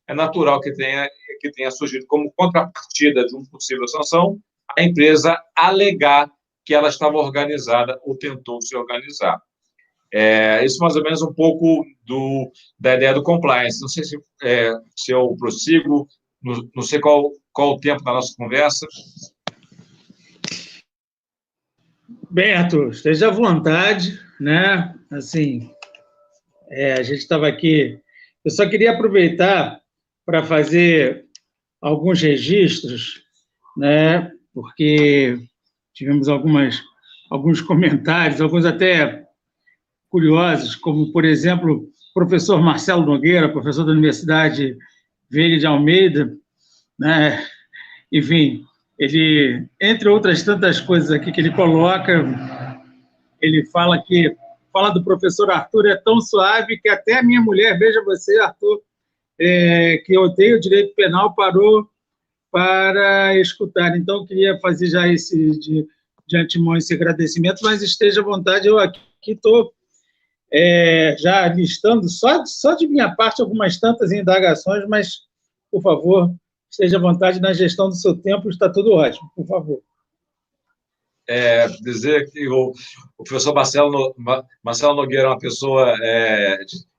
é natural que tenha surgido como contrapartida de uma possível sanção a empresa alegar que ela estava organizada ou tentou se organizar. Isso mais ou menos um pouco da ideia do compliance. Não sei se eu prossigo, não sei qual o tempo da nossa conversa. Bem, Arthur, esteja à vontade, né? Assim, a gente estava aqui... Eu só queria aproveitar para fazer alguns registros, né? Porque tivemos alguns comentários, alguns até curiosos, como, por exemplo, o professor Marcelo Nogueira, professor da Universidade Veiga de Almeida, né? Enfim, ele, entre outras tantas coisas aqui que ele coloca, ele fala do professor Arthur é tão suave que até a minha mulher, veja você, Arthur, que odeia o direito penal, parou para escutar. Então, eu queria fazer já de antemão esse agradecimento, mas esteja à vontade, eu aqui estou já listando, só de minha parte, algumas tantas indagações, mas, por favor, esteja à vontade na gestão do seu tempo, está tudo ótimo, por favor. Dizer que o professor Marcelo Nogueira é uma pessoa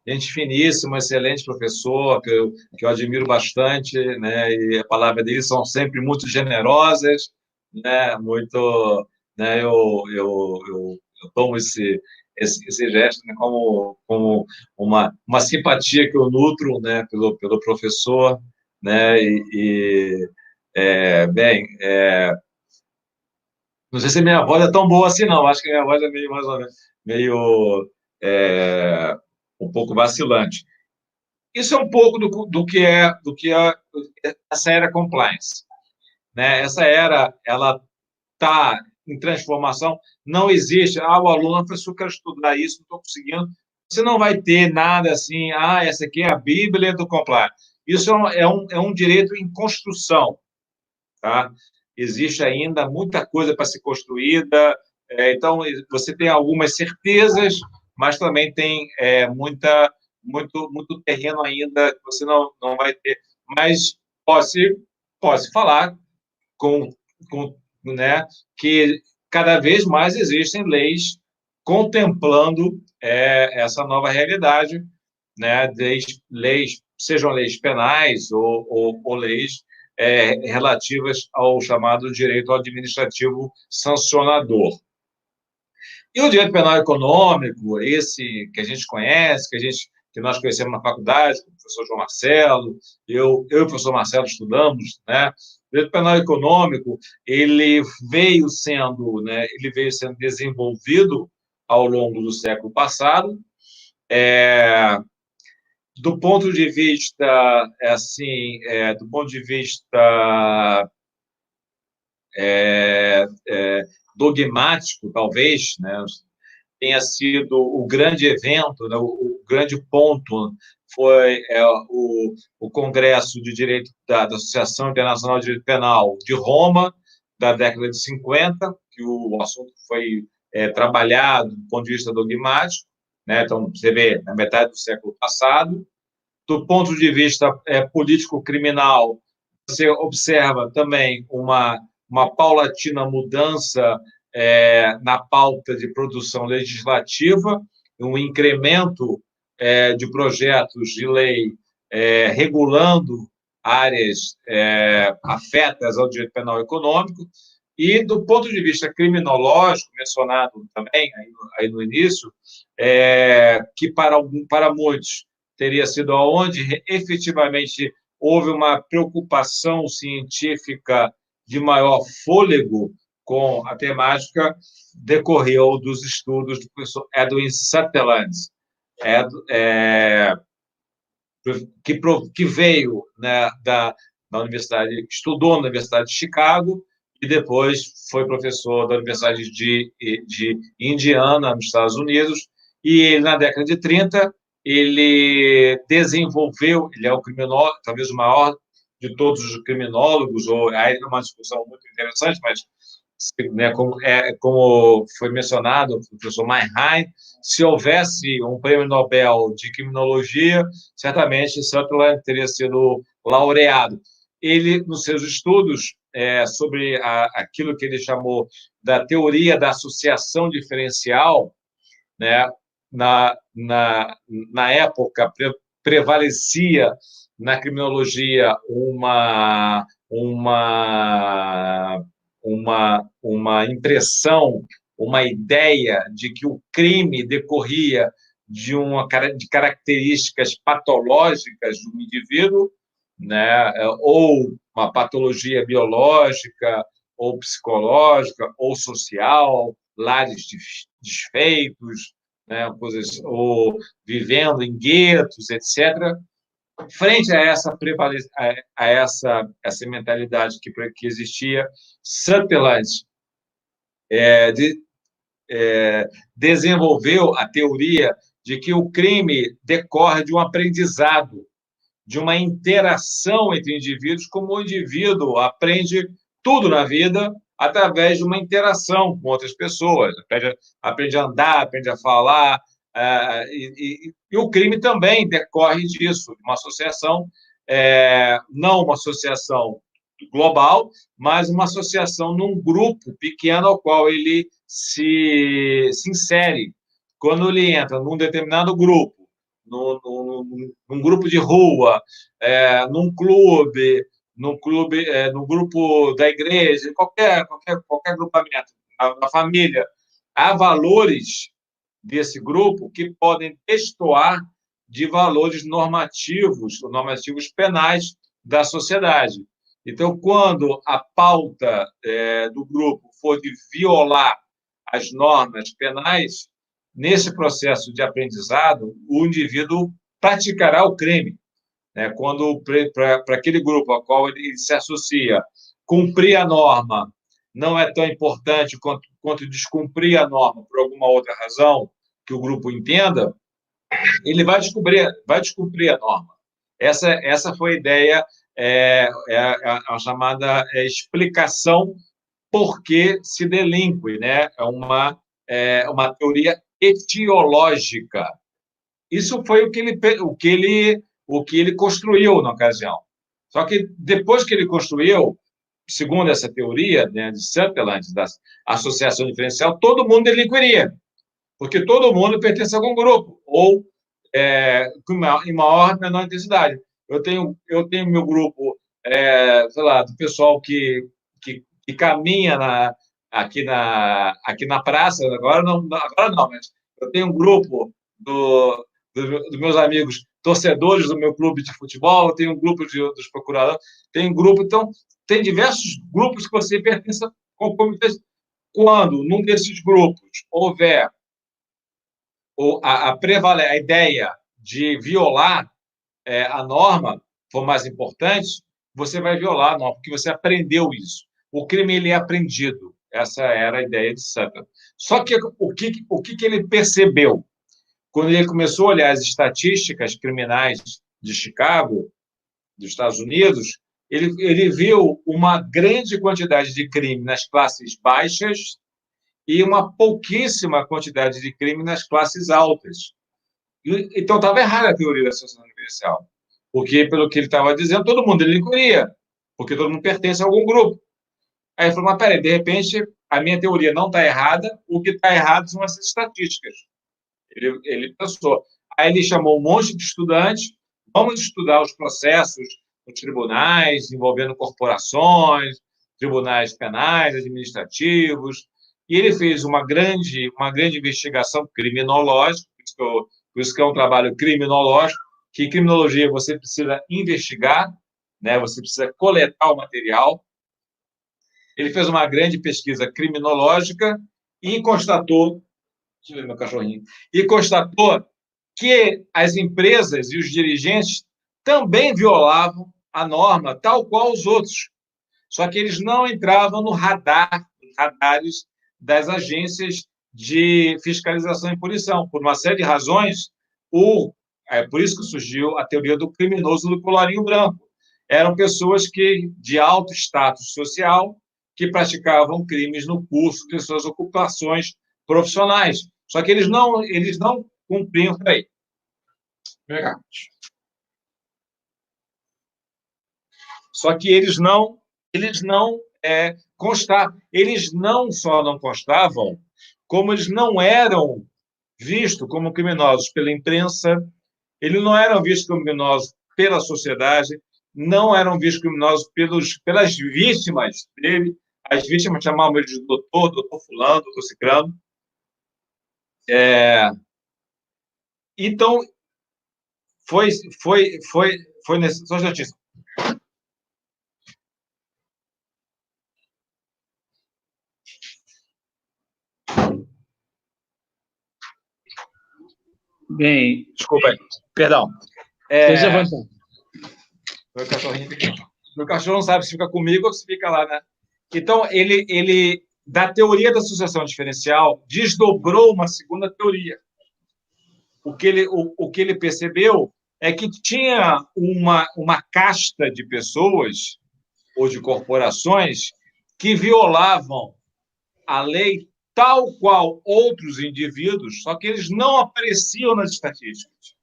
gente finíssima, excelente professor, que eu admiro bastante, né, e a palavra dele são sempre muito generosas, né, muito, né, eu tomo esse gesto, né, como uma simpatia que eu nutro, né, pelo professor, né, bem, não sei se minha voz é tão boa assim, não. Acho que minha voz é meio, mais ou menos, meio um pouco vacilante. Isso é um pouco do que é essa era compliance, né? Essa era, ela está em transformação. Não existe, o aluno, professor, eu quero estudar isso, não estou conseguindo. Você não vai ter nada assim, essa aqui é a Bíblia do compliance. Isso é um direito em construção, tá? Existe ainda muita coisa para ser construída, então você tem algumas certezas, mas também tem muito terreno ainda que você não vai ter. Mas posso falar com, né, que cada vez mais existem leis contemplando essa nova realidade, né, leis, sejam leis penais ou leis relativas ao chamado direito administrativo sancionador. E o direito penal econômico, esse que a gente conhece, que nós conhecemos na faculdade, com o professor João Marcelo, eu e o professor Marcelo estudamos, né? O direito penal econômico, ele veio sendo desenvolvido ao longo do século passado, do ponto de vista, dogmático, talvez, né, tenha sido o grande evento, né, o grande ponto foi o Congresso de Direito da Associação Internacional de Direito Penal de Roma, da década de 50, que o assunto foi trabalhado do ponto de vista dogmático, né, então, você vê, na metade do século passado. Do ponto de vista político-criminal, você observa também uma paulatina mudança na pauta de produção legislativa, um incremento de projetos de lei regulando áreas afetas ao direito penal econômico, e, do ponto de vista criminológico, mencionado também aí no início, que para muitos teria sido onde efetivamente houve uma preocupação científica de maior fôlego com a temática, decorreu dos estudos do professor Edwin Sutherland, que veio, né, da universidade, estudou na Universidade de Chicago e depois foi professor da Universidade de Indiana, nos Estados Unidos, e ele, na década de 30, ele desenvolveu, ele é o criminólogo, talvez o maior de todos os criminólogos, ou aí é uma discussão muito interessante, mas, né, como foi mencionado, o professor Mannheim, se houvesse um prêmio Nobel de criminologia, certamente Sutherland teria sido laureado. Ele, nos seus estudos sobre aquilo que ele chamou da teoria da associação diferencial, né, na época prevalecia na criminologia uma impressão, uma ideia de que o crime decorria de características patológicas do indivíduo, né, ou uma patologia biológica, ou psicológica, ou social, lares desfeitos, né, coisas, ou vivendo em guetos, etc. Frente a essa mentalidade que existia, Sutherland desenvolveu a teoria de que o crime decorre de um aprendizado, de uma interação entre indivíduos, como o indivíduo aprende tudo na vida através de uma interação com outras pessoas, aprende a andar, aprende a falar, e o crime também decorre disso, de uma associação, não uma associação global, mas uma associação num grupo pequeno ao qual ele se insere. Quando ele entra num determinado grupo, num grupo de rua, num clube, no grupo da igreja, qualquer grupamento, na família, há valores desse grupo que podem destoar de valores normativos penais da sociedade. Então, quando a pauta do grupo for de violar as normas penais, nesse processo de aprendizado, o indivíduo praticará o crime, né? Quando, para aquele grupo ao qual ele se associa, cumprir a norma não é tão importante quanto descumprir a norma por alguma outra razão que o grupo entenda, ele vai descumprir a norma. Essa foi a ideia, a chamada explicação por que se delinque, né? Uma teoria etiológica. Isso foi o que ele construiu na ocasião. Só que depois que ele construiu, segundo essa teoria, né, de Sutherland, da associação diferencial, todo mundo delinquiria, porque todo mundo pertence a algum grupo, ou em maior ou menor intensidade. Eu tenho meu grupo, sei lá, do pessoal que caminha aqui na praça, agora não, mas eu tenho um grupo dos meus amigos torcedores do meu clube de futebol, eu tenho um grupo dos procuradores, tem um grupo, então, tem diversos grupos que você pertence quando num desses grupos houver a ideia de violar a norma for mais importante, você vai violar a norma, porque você aprendeu isso. O crime ele é aprendido. Essa era a ideia de Sutherland. Só que o que ele percebeu? Quando ele começou a olhar as estatísticas criminais de Chicago, dos Estados Unidos, ele viu uma grande quantidade de crime nas classes baixas e uma pouquíssima quantidade de crime nas classes altas. Então, estava errada a teoria da associação diferencial, porque, pelo que ele estava dizendo, todo mundo delinquiria, porque todo mundo pertence a algum grupo. Aí ele falou, mas peraí, de repente, a minha teoria não está errada, o que está errado são essas estatísticas. Ele pensou. Aí ele chamou um monte de estudantes, vamos estudar os processos nos tribunais, envolvendo corporações, tribunais penais, administrativos, e ele fez uma grande investigação criminológica, por isso que é um trabalho criminológico, que em criminologia você precisa investigar, né? Você precisa coletar o material. Ele fez uma grande pesquisa criminológica e constatou, deixa eu ver meu cachorrinho, e constatou que as empresas e os dirigentes também violavam a norma, tal qual os outros. Só que eles não entravam no radares das agências de fiscalização e punição. Por uma série de razões, por isso que surgiu a teoria do criminoso do colarinho branco. Eram pessoas de alto status social que praticavam crimes no curso de suas ocupações profissionais. Só que eles não cumpriam. Peraí. Só que eles não constavam. Eles não só não constavam, como eles não eram vistos como criminosos pela imprensa, eles não eram vistos como criminosos pela sociedade, não eram vistos criminosos pelas vítimas dele. As vítimas chamavam ele de doutor fulano, doutor ciclano. Então, foi nesse... Só um instantinho. Bem... Desculpa aí. Perdão. Seja à vontade. Meu cachorrinho pequeno. Meu cachorro não sabe se fica comigo ou se fica lá, né? Então, ele da teoria da associação diferencial, desdobrou uma segunda teoria. O que ele percebeu é que tinha uma casta de pessoas ou de corporações que violavam a lei tal qual outros indivíduos, só que eles não apareciam nas estatísticas.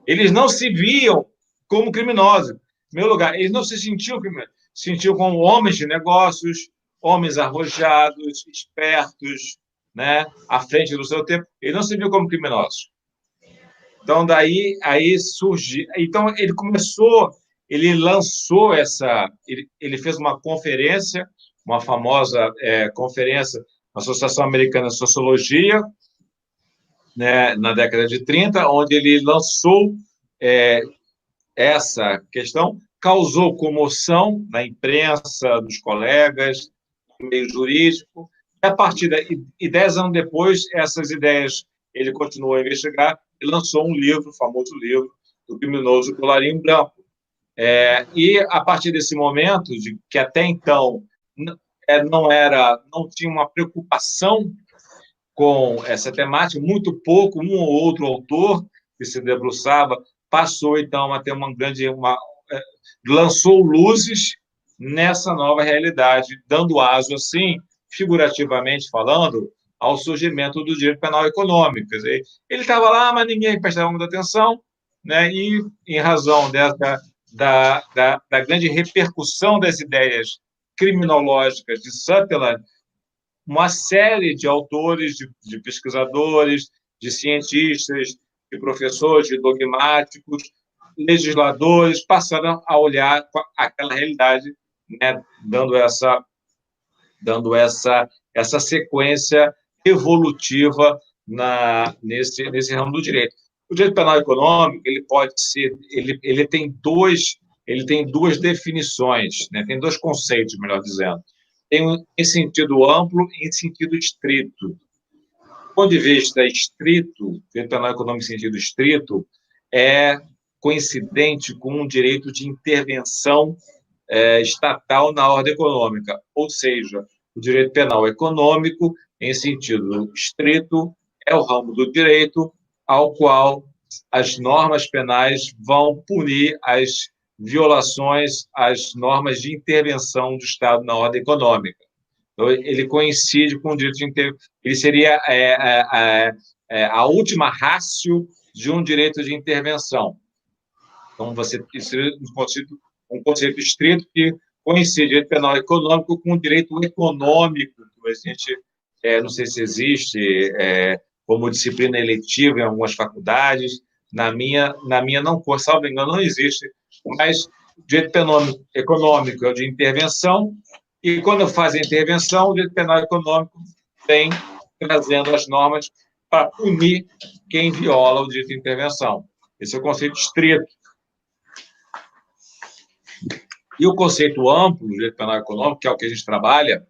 Eles não se viam como criminosos. Em meu lugar, eles não se sentiam criminosos. Se sentiam como homens de negócios, homens arrojados, espertos, né, à frente do seu tempo. Eles não se viam como criminosos. Então, daí aí surgiu. Então, ele lançou ele fez uma conferência, uma famosa conferência na Associação Americana de Sociologia, né, na década de 30, onde ele lançou essa questão, causou comoção na imprensa, dos colegas, no meio jurídico, A partir daí, e 10 anos depois, essas ideias ele continuou a investigar e lançou um livro, o famoso livro do criminoso Colarinho Branco. E a partir desse momento, que até então não tinha uma preocupação com essa temática, muito pouco, um ou outro autor que se debruçava, passou então a ter lançou luzes nessa nova realidade, dando aso, assim, figurativamente falando, ao surgimento do direito penal econômico. Quer dizer, ele estava lá, mas ninguém prestava muita atenção, né? E, em razão da grande repercussão das ideias criminológicas de Sutherland, uma série de autores, de pesquisadores, de cientistas, de professores, de dogmáticos, legisladores, passaram a olhar aquela realidade, né, dando essa sequência evolutiva nesse ramo do direito. O direito penal econômico ele tem duas definições, né? Tem dois conceitos, melhor dizendo. Tem em sentido amplo e em sentido estrito. Do ponto de vista estrito, o direito penal econômico em sentido estrito é coincidente com um direito de intervenção estatal na ordem econômica, ou seja, o direito penal econômico, em sentido estrito, é o ramo do direito ao qual as normas penais vão punir as violações às normas de intervenção do Estado na ordem econômica. Então, ele coincide com o direito de intervenção. Ele seria a última ratio de um direito de intervenção. Então, isso é um conceito estrito que coincide direito penal econômico com o direito econômico, que a gente, não sei se existe como disciplina eletiva em algumas faculdades, na minha não, salvo engano, não existe, mas o direito penal econômico é o de intervenção, e quando faz a intervenção, o direito penal econômico vem trazendo as normas para punir quem viola o direito de intervenção. Esse é o conceito estrito. E o conceito amplo do direito penal econômico, que é o que a gente trabalha,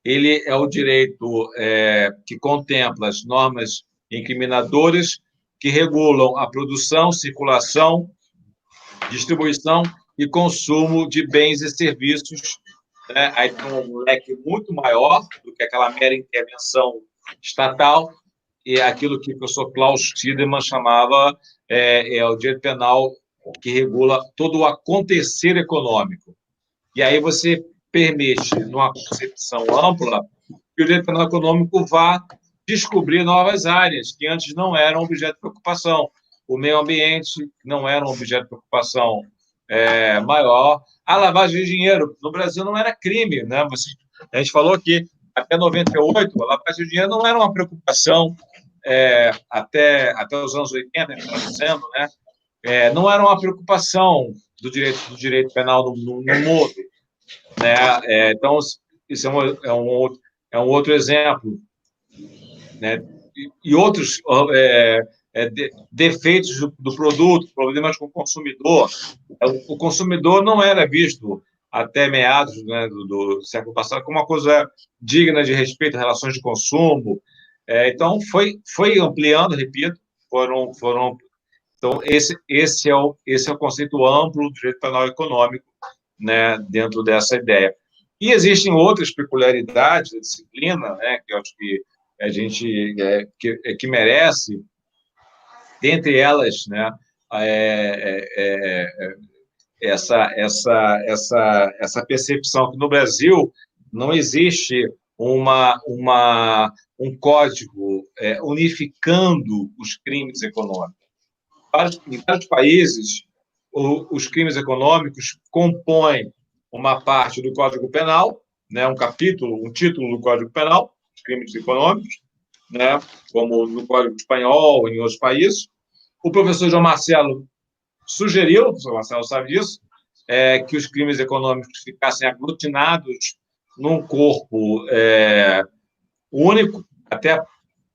ele é o direito que contempla as normas incriminadoras que regulam a produção, circulação, distribuição e consumo de bens e serviços, né? Aí tem um leque muito maior do que aquela mera intervenção estatal, e aquilo que o professor Klaus Tiedemann chamava o direito penal que regula todo o acontecer econômico. E aí você permite, numa concepção ampla, que o direito penal econômico vá descobrir novas áreas que antes não eram objeto de preocupação. O meio ambiente não era um objeto de preocupação maior. A lavagem de dinheiro no Brasil não era crime, né? A gente falou que até 98 a lavagem de dinheiro não era uma preocupação, até os anos 80, a gente está dizendo, né? Não era uma preocupação do direito penal no mundo, né? Então, isso é um outro exemplo, né? E outros defeitos do produto, problemas com o consumidor. O consumidor não era visto até meados, né, do século passado como uma coisa digna de respeito, relações de consumo. Então, foi ampliando, repito, então, esse é o conceito amplo do direito penal econômico, né, dentro dessa ideia. E existem outras peculiaridades da disciplina, né, que eu acho que a gente que merece, dentre elas, né, essa percepção que no Brasil não existe um código unificando os crimes econômicos. Em vários países, os crimes econômicos compõem uma parte do Código Penal, né, um título do Código Penal, os crimes econômicos, né, como no Código Espanhol, em outros países. O professor João Marcelo sugeriu, o professor Marcelo sabe disso, que os crimes econômicos ficassem aglutinados num corpo único, até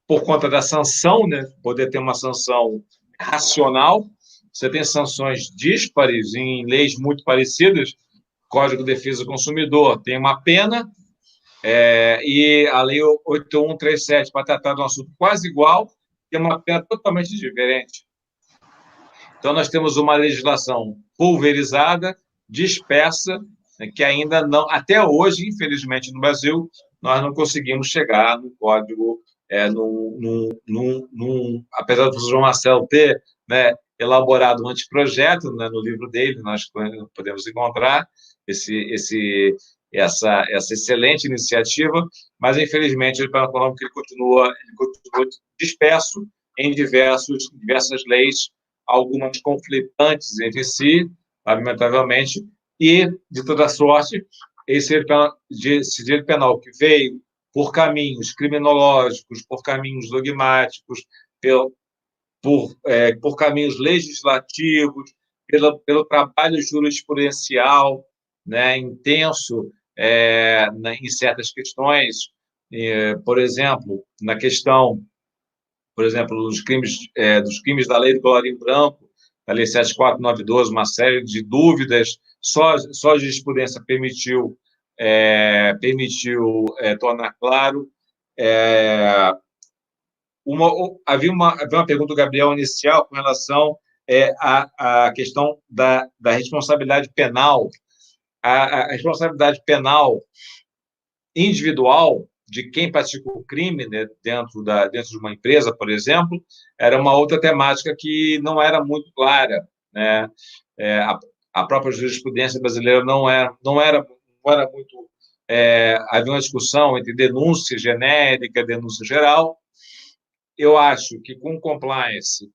por conta da sanção, né, poder ter uma sanção racional. Você tem sanções díspares em leis muito parecidas. Código de Defesa do Consumidor tem uma pena, E a Lei 8137, para tratar de um assunto quase igual, tem uma pena totalmente diferente. Então, nós temos uma legislação pulverizada, dispersa, né, que ainda não, até hoje, infelizmente, no Brasil, nós não conseguimos chegar no código, apesar do professor Marcelo ter, né, elaborado um anteprojeto, né, no livro dele, nós podemos encontrar essa excelente iniciativa, mas, infelizmente, o plano econômico ele continua disperso em diversas leis, algumas conflitantes entre si, lamentavelmente, e, de toda sorte, esse direito penal que veio por caminhos criminológicos, por caminhos dogmáticos, por caminhos legislativos, pelo trabalho jurisprudencial, né, intenso em certas questões, por exemplo, na questão, por exemplo, dos crimes da lei do colarinho branco, da lei 74912, uma série de dúvidas, só a jurisprudência permitiu tornar claro. Havia uma pergunta do Gabriel inicial com relação à questão da responsabilidade penal. A responsabilidade penal individual de quem pratica o crime, né, dentro de uma empresa, por exemplo, era uma outra temática que não era muito clara, né? A própria jurisprudência brasileira não era muito... havia uma discussão entre denúncia genérica e denúncia geral. Eu acho que com compliance,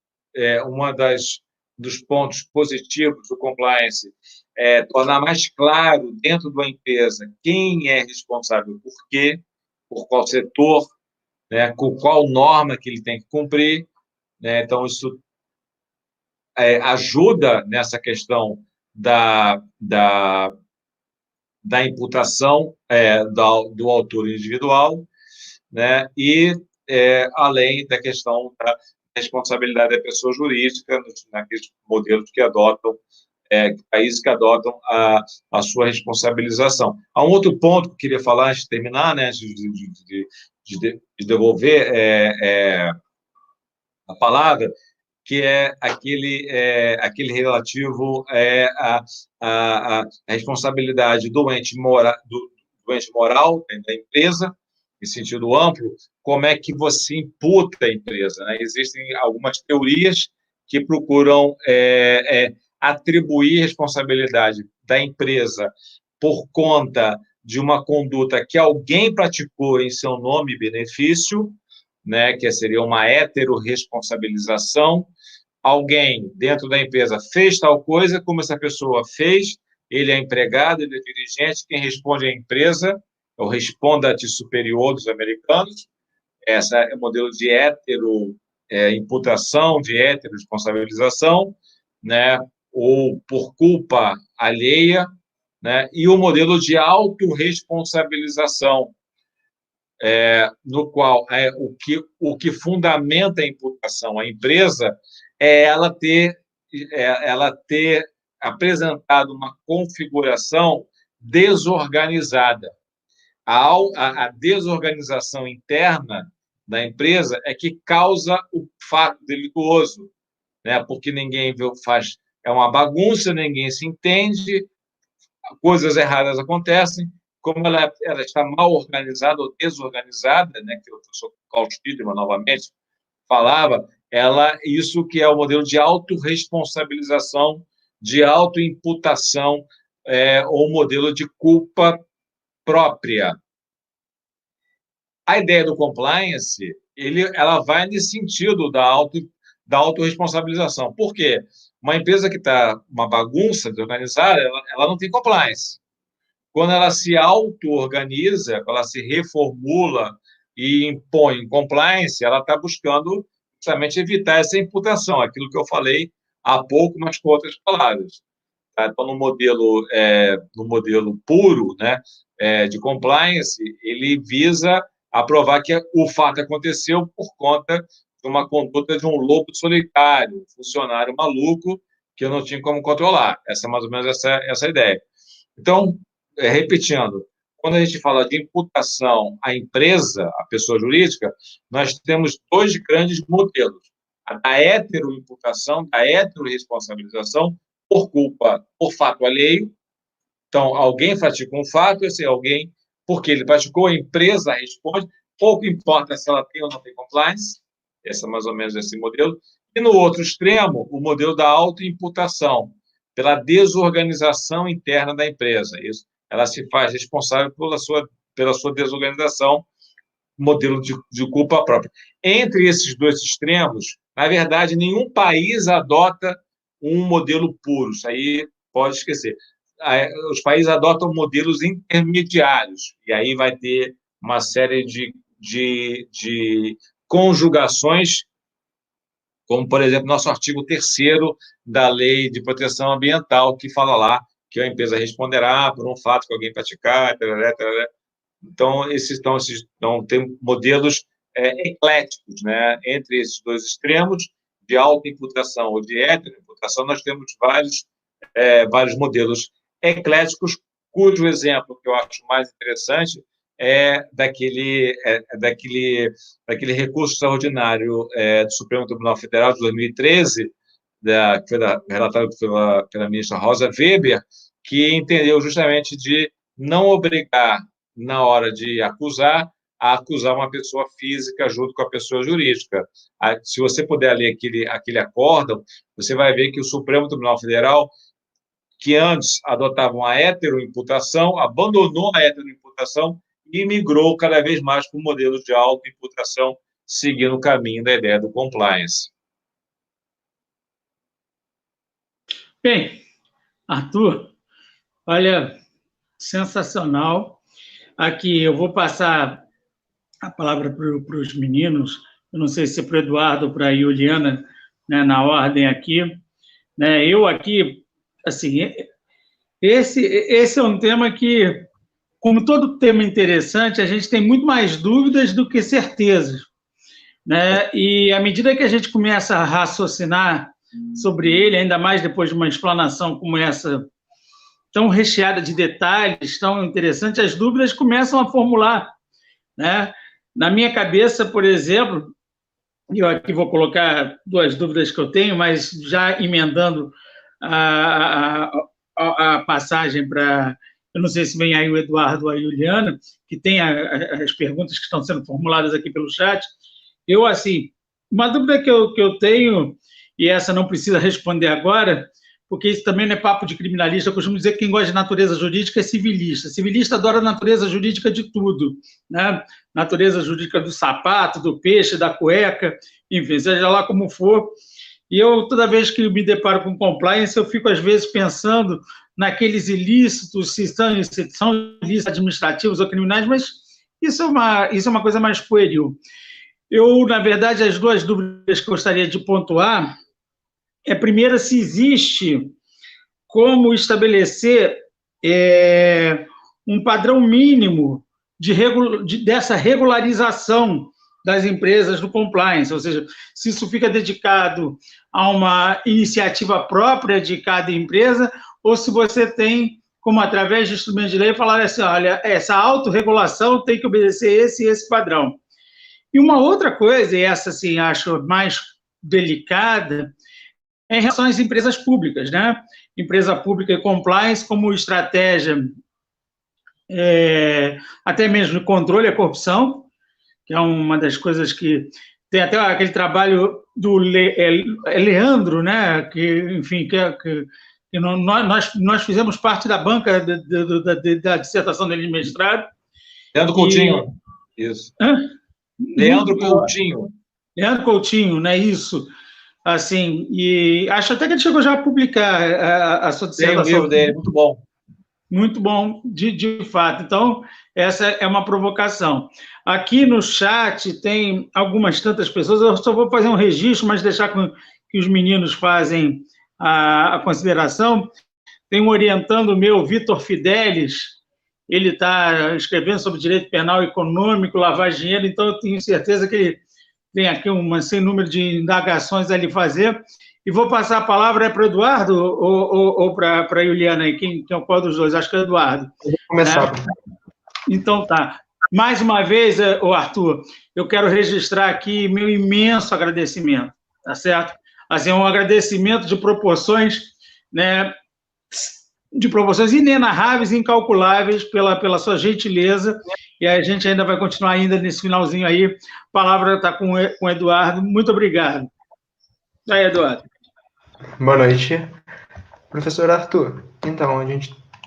dos pontos positivos do compliance é tornar mais claro dentro da empresa quem é responsável por quê, por qual setor, né, com qual norma que ele tem que cumprir, né? Então, isso ajuda nessa questão da imputação do autor individual, né? E além da questão da responsabilidade da pessoa jurídica, naqueles modelos que adotam, países que adotam a sua responsabilização. Há um outro ponto que eu queria falar antes de terminar, né, antes de devolver a palavra, que é aquele relativo à responsabilidade do ente moral da empresa, em sentido amplo, como é que você imputa a empresa, né? Existem algumas teorias que procuram atribuir responsabilidade da empresa por conta de uma conduta que alguém praticou em seu nome e benefício, né, que seria uma heteroresponsabilização. Alguém dentro da empresa fez tal coisa, como essa pessoa fez, ele é empregado, ele é dirigente, quem responde é a empresa, é o responda-te superior dos americanos. Esse é o modelo de imputação, de heteroresponsabilização, né, ou por culpa alheia, né, e o modelo de autorresponsabilização, no qual o que fundamenta a imputação à empresa é ela ter apresentado uma configuração desorganizada. A desorganização interna da empresa é que causa o fato delituoso, né? Porque ninguém faz, é uma bagunça, ninguém se entende, coisas erradas acontecem. Como ela está mal organizada ou desorganizada, né, que o professor Carl Stiedemann, novamente, falava, isso que é o modelo de autorresponsabilização, de autoimputação, ou modelo de culpa própria. A ideia do compliance, ela vai nesse sentido da autorresponsabilização. Por quê? Uma empresa que está uma bagunça desorganizada, ela não tem compliance. Quando ela se auto-organiza, ela se reformula e impõe compliance, ela está buscando justamente evitar essa imputação, aquilo que eu falei há pouco, mas com outras palavras. Tá? Então, no modelo puro, né, de compliance, ele visa aprovar que o fato aconteceu por conta de uma conduta de um lobo solitário, um funcionário maluco que eu não tinha como controlar. Essa é mais ou menos essa ideia. Então, repetindo, quando a gente fala de imputação à empresa, à pessoa jurídica, nós temos dois grandes modelos. A da heteroimputação, da heteroresponsabilização por culpa, por fato alheio. Então, alguém praticou um fato, esse alguém, porque ele praticou, a empresa responde, pouco importa se ela tem ou não tem compliance, esse é mais ou menos esse modelo. E no outro extremo, o modelo da autoimputação, pela desorganização interna da empresa. Isso, ela se faz responsável pela sua desorganização, modelo de culpa própria. Entre esses dois extremos, na verdade, nenhum país adota um modelo puro, isso aí pode esquecer. Os países adotam modelos intermediários, e aí vai ter uma série de conjugações, como, por exemplo, nosso artigo 3º da Lei de Proteção Ambiental, que fala lá que a empresa responderá por um fato que alguém praticar, etc. Então, tem modelos ecléticos, né? Entre esses dois extremos, de autoimputação ou de heteroimputação, nós temos vários modelos ecléticos, cujo exemplo que eu acho mais interessante é daquele recurso extraordinário do Supremo Tribunal Federal de 2013, que foi relatado pela ministra Rosa Weber, que entendeu justamente de não obrigar, na hora de acusar, a acusar uma pessoa física junto com a pessoa jurídica. Se você puder ler aquele acórdão, você vai ver que o Supremo Tribunal Federal, que antes adotavam a heteroimputação, abandonou a heteroimputação e migrou cada vez mais para o modelo de autoimputação, seguindo o caminho da ideia do compliance. Bem, Arthur, olha, sensacional. Aqui eu vou passar a palavra para os meninos, eu não sei se é para o Eduardo ou para a Juliana, né, na ordem aqui. Né, eu aqui, assim, esse é um tema que, como todo tema interessante, a gente tem muito mais dúvidas do que certezas. Né? E à medida que a gente começa a raciocinar sobre ele, ainda mais depois de uma explanação como essa, tão recheada de detalhes, tão interessante, as dúvidas começam a formular. Né? Na minha cabeça, por exemplo, eu aqui vou colocar duas dúvidas que eu tenho, mas já emendando a passagem para... Eu não sei se vem aí o Eduardo ou a Juliana, que tem as perguntas que estão sendo formuladas aqui pelo chat. Eu, assim, uma dúvida que eu tenho, e essa não precisa responder agora, porque isso também não é papo de criminalista, eu costumo dizer que quem gosta de natureza jurídica é civilista. Civilista adora a natureza jurídica de tudo, né? Natureza jurídica do sapato, do peixe, da cueca, enfim, seja lá como for. E eu, toda vez que me deparo com compliance, eu fico, às vezes, pensando naqueles ilícitos, se são ilícitos administrativos ou criminais, mas isso é uma coisa mais pueril. Eu, na verdade, as duas dúvidas que eu gostaria de pontuar é, primeiro, se existe como estabelecer um padrão mínimo dessa regularização das empresas do compliance, ou seja, se isso fica dedicado a uma iniciativa própria de cada empresa, ou se você tem, como através de instrumentos de lei, falar assim, olha, essa autorregulação tem que obedecer esse e esse padrão. E uma outra coisa, e essa, assim, acho mais delicada, é em relação às empresas públicas, né? Empresa pública e compliance como estratégia, até mesmo de controle à corrupção, que é uma das coisas que... Tem até aquele trabalho do Leandro, né? Que, enfim, que nós fizemos parte da banca da dissertação dele de mestrado. Leandro Coutinho. Isso. Leandro Coutinho. Leandro Coutinho, né? Isso. Assim, e acho até que ele chegou já a publicar a sua dissertação. Tem o livro dele, muito bom. Muito bom, de fato. Então, essa é uma provocação. Aqui no chat tem algumas tantas pessoas, eu só vou fazer um registro, mas deixar que os meninos fazem a consideração. Tem um orientando meu, Vitor Fidelis, ele está escrevendo sobre direito penal econômico, lavagem de dinheiro, então eu tenho certeza que ele tem aqui sem número de indagações a lhe fazer. E vou passar a palavra para o Eduardo ou para a Juliana, qual dos dois? Acho que é o Eduardo. Eu vou começar. Então tá. Mais uma vez, ô Arthur, eu quero registrar aqui meu imenso agradecimento, tá certo? Assim, um agradecimento de proporções, né, de proporções inenarráveis, incalculáveis pela sua gentileza, e a gente ainda vai continuar ainda nesse finalzinho aí. A palavra está com o Eduardo. Muito obrigado. Aí, Eduardo. Boa noite. Professor Arthur, então,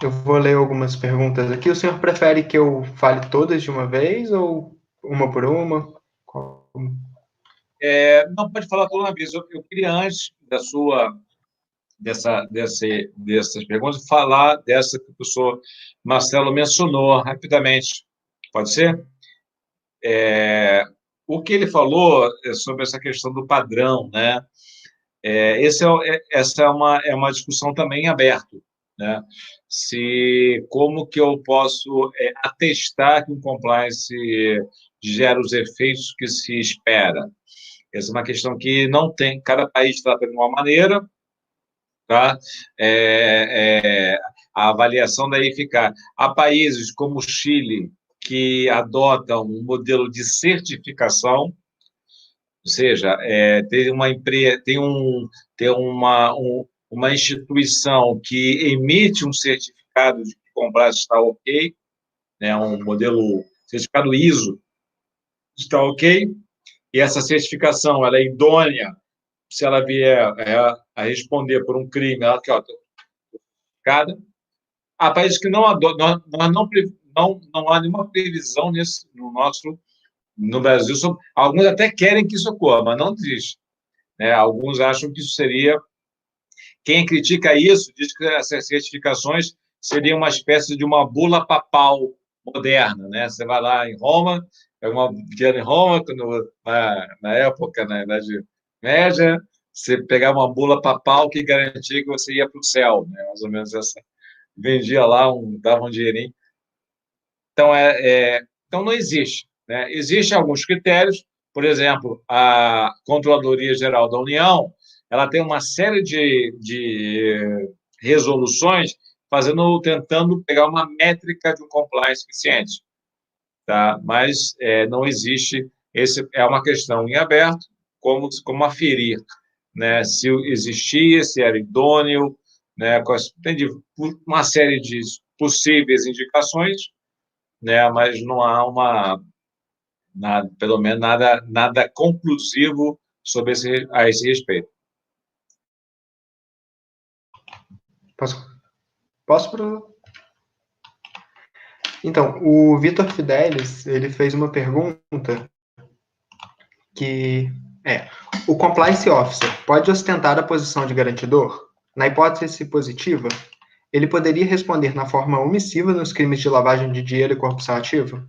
eu vou ler algumas perguntas aqui. O senhor prefere que eu fale todas de uma vez ou uma por uma? Não, pode falar toda uma vez. Eu queria, antes dessas perguntas, falar dessa que o professor Marcelo mencionou rapidamente. Pode ser? O que ele falou sobre essa questão do padrão, né? Essa é uma discussão também aberta, né? Como que eu posso atestar que um compliance gera os efeitos que se espera? Essa é uma questão que não tem, cada país trata de uma maneira, tá? A avaliação daí fica. Há países como o Chile que adotam um modelo de certificação, ou seja, tem uma empresa, tem uma instituição que emite um certificado de que o compliance está ok, né? Um modelo certificado ISO está ok, e essa certificação ela é idônea se ela vier a responder por um crime, ela que certificada. Há países que não adotam, não há nenhuma previsão no Brasil. Alguns até querem que isso ocorra, mas não existe. Né? Alguns acham que isso seria... Quem critica isso diz que essas certificações seriam uma espécie de uma bula papal moderna. Né? Você vai lá em Roma, em Roma, na época, na Idade Média, você pegava uma bula papal que garantia que você ia para o céu, né? Mais ou menos essa. Vendia lá, dava um dinheirinho. Então, então não existe. Né? Existem alguns critérios, por exemplo, a Controladoria Geral da União, ela tem uma série de resoluções tentando pegar uma métrica de um compliance eficiente. Tá? Mas não existe, é uma questão em aberto, como aferir, né? Se existia, se era idôneo, né? Tem uma série de possíveis indicações, né? Mas não há pelo menos nada conclusivo a esse respeito. Posso? Então, o Vitor Fidelis, ele fez uma pergunta que o Compliance Officer pode ostentar a posição de garantidor? Na hipótese positiva, ele poderia responder na forma omissiva nos crimes de lavagem de dinheiro e corrupção ativa?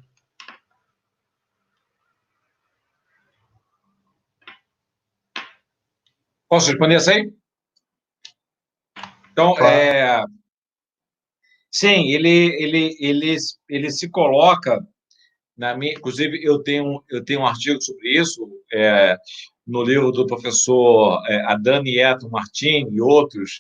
Posso responder essa aí? Então, claro. Sim, ele se coloca inclusive eu tenho um artigo sobre isso no livro do professor Adani Eto Martini e outros,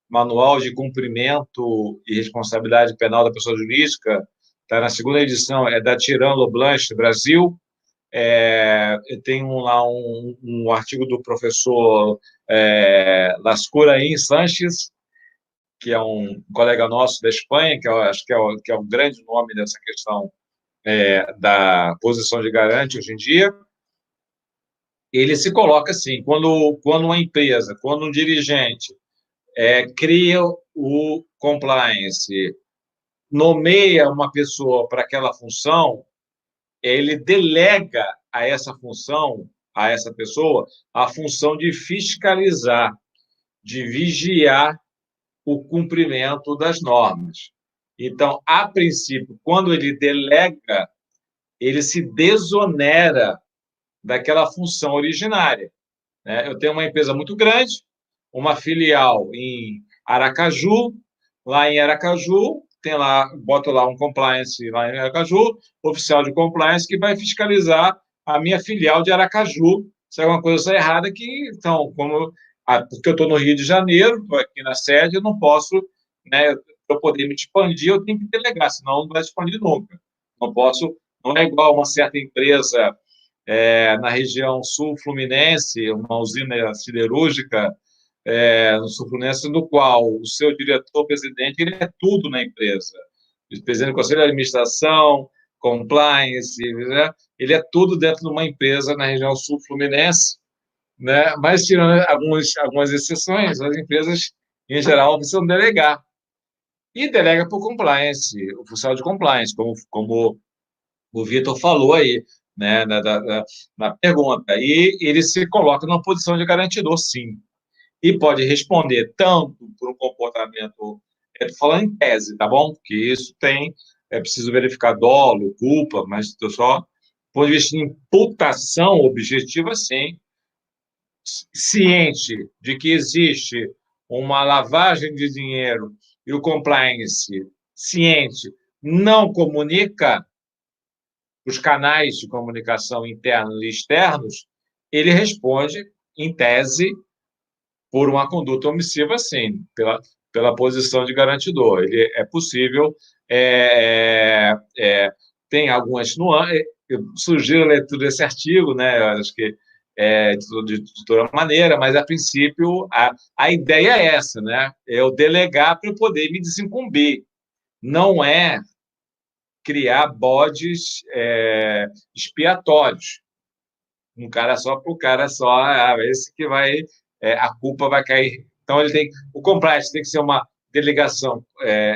Manual de Cumprimento e Responsabilidade Penal da Pessoa Jurídica, está na segunda edição, da Tirant Loblanche, Brasil. Eu tenho lá um artigo do professor Lascurain Sanches, que é um colega nosso da Espanha, que eu acho que é o grande nome dessa questão da posição de garante hoje em dia. Ele se coloca assim, quando uma empresa, quando um dirigente cria o compliance, nomeia uma pessoa para aquela função, ele delega a essa função, a essa pessoa, a função de fiscalizar, de vigiar o cumprimento das normas. Então, a princípio, quando ele delega, ele se desonera daquela função originária. Né? Eu tenho uma empresa muito grande, uma filial em Aracaju. Lá em Aracaju, boto lá um compliance lá em Aracaju, oficial de compliance, que vai fiscalizar a minha filial de Aracaju. Se alguma coisa está errada, então, porque eu estou no Rio de Janeiro, estou aqui na sede, eu não posso, né, para eu poder me expandir, eu tenho que delegar, senão não vai expandir nunca. Não é igual uma certa empresa na região sul-fluminense, uma usina siderúrgica no sul-fluminense, no qual o seu diretor-presidente ele é tudo na empresa. O presidente do conselho de administração, compliance, né? Ele é tudo dentro de uma empresa na região sul-fluminense, né? Mas, tirando algumas exceções, as empresas, em geral, precisam delegar. E delega para o compliance, o oficial de compliance, como o Vitor falou aí, né, na pergunta. E ele se coloca numa posição de garantidor, sim. E pode responder tanto por um comportamento, estou falando em tese, tá bom? Porque isso é preciso verificar dolo, culpa, mas estou só, do ponto de vista de imputação objetiva, sim, ciente de que existe uma lavagem de dinheiro e o compliance ciente não comunica os canais de comunicação internos e externos, ele responde, em tese, por uma conduta omissiva, sim, pela posição de garantidor. Ele é possível, tem algumas nuances, eu sugiro a leitura desse artigo, né, eu acho que de toda maneira, mas, a princípio, a ideia é essa, né, é eu delegar para eu poder me desincumbir, não é criar bodes expiatórios, um cara só para o cara só, esse que vai, a culpa vai cair. Então, o compliance tem que ser uma delegação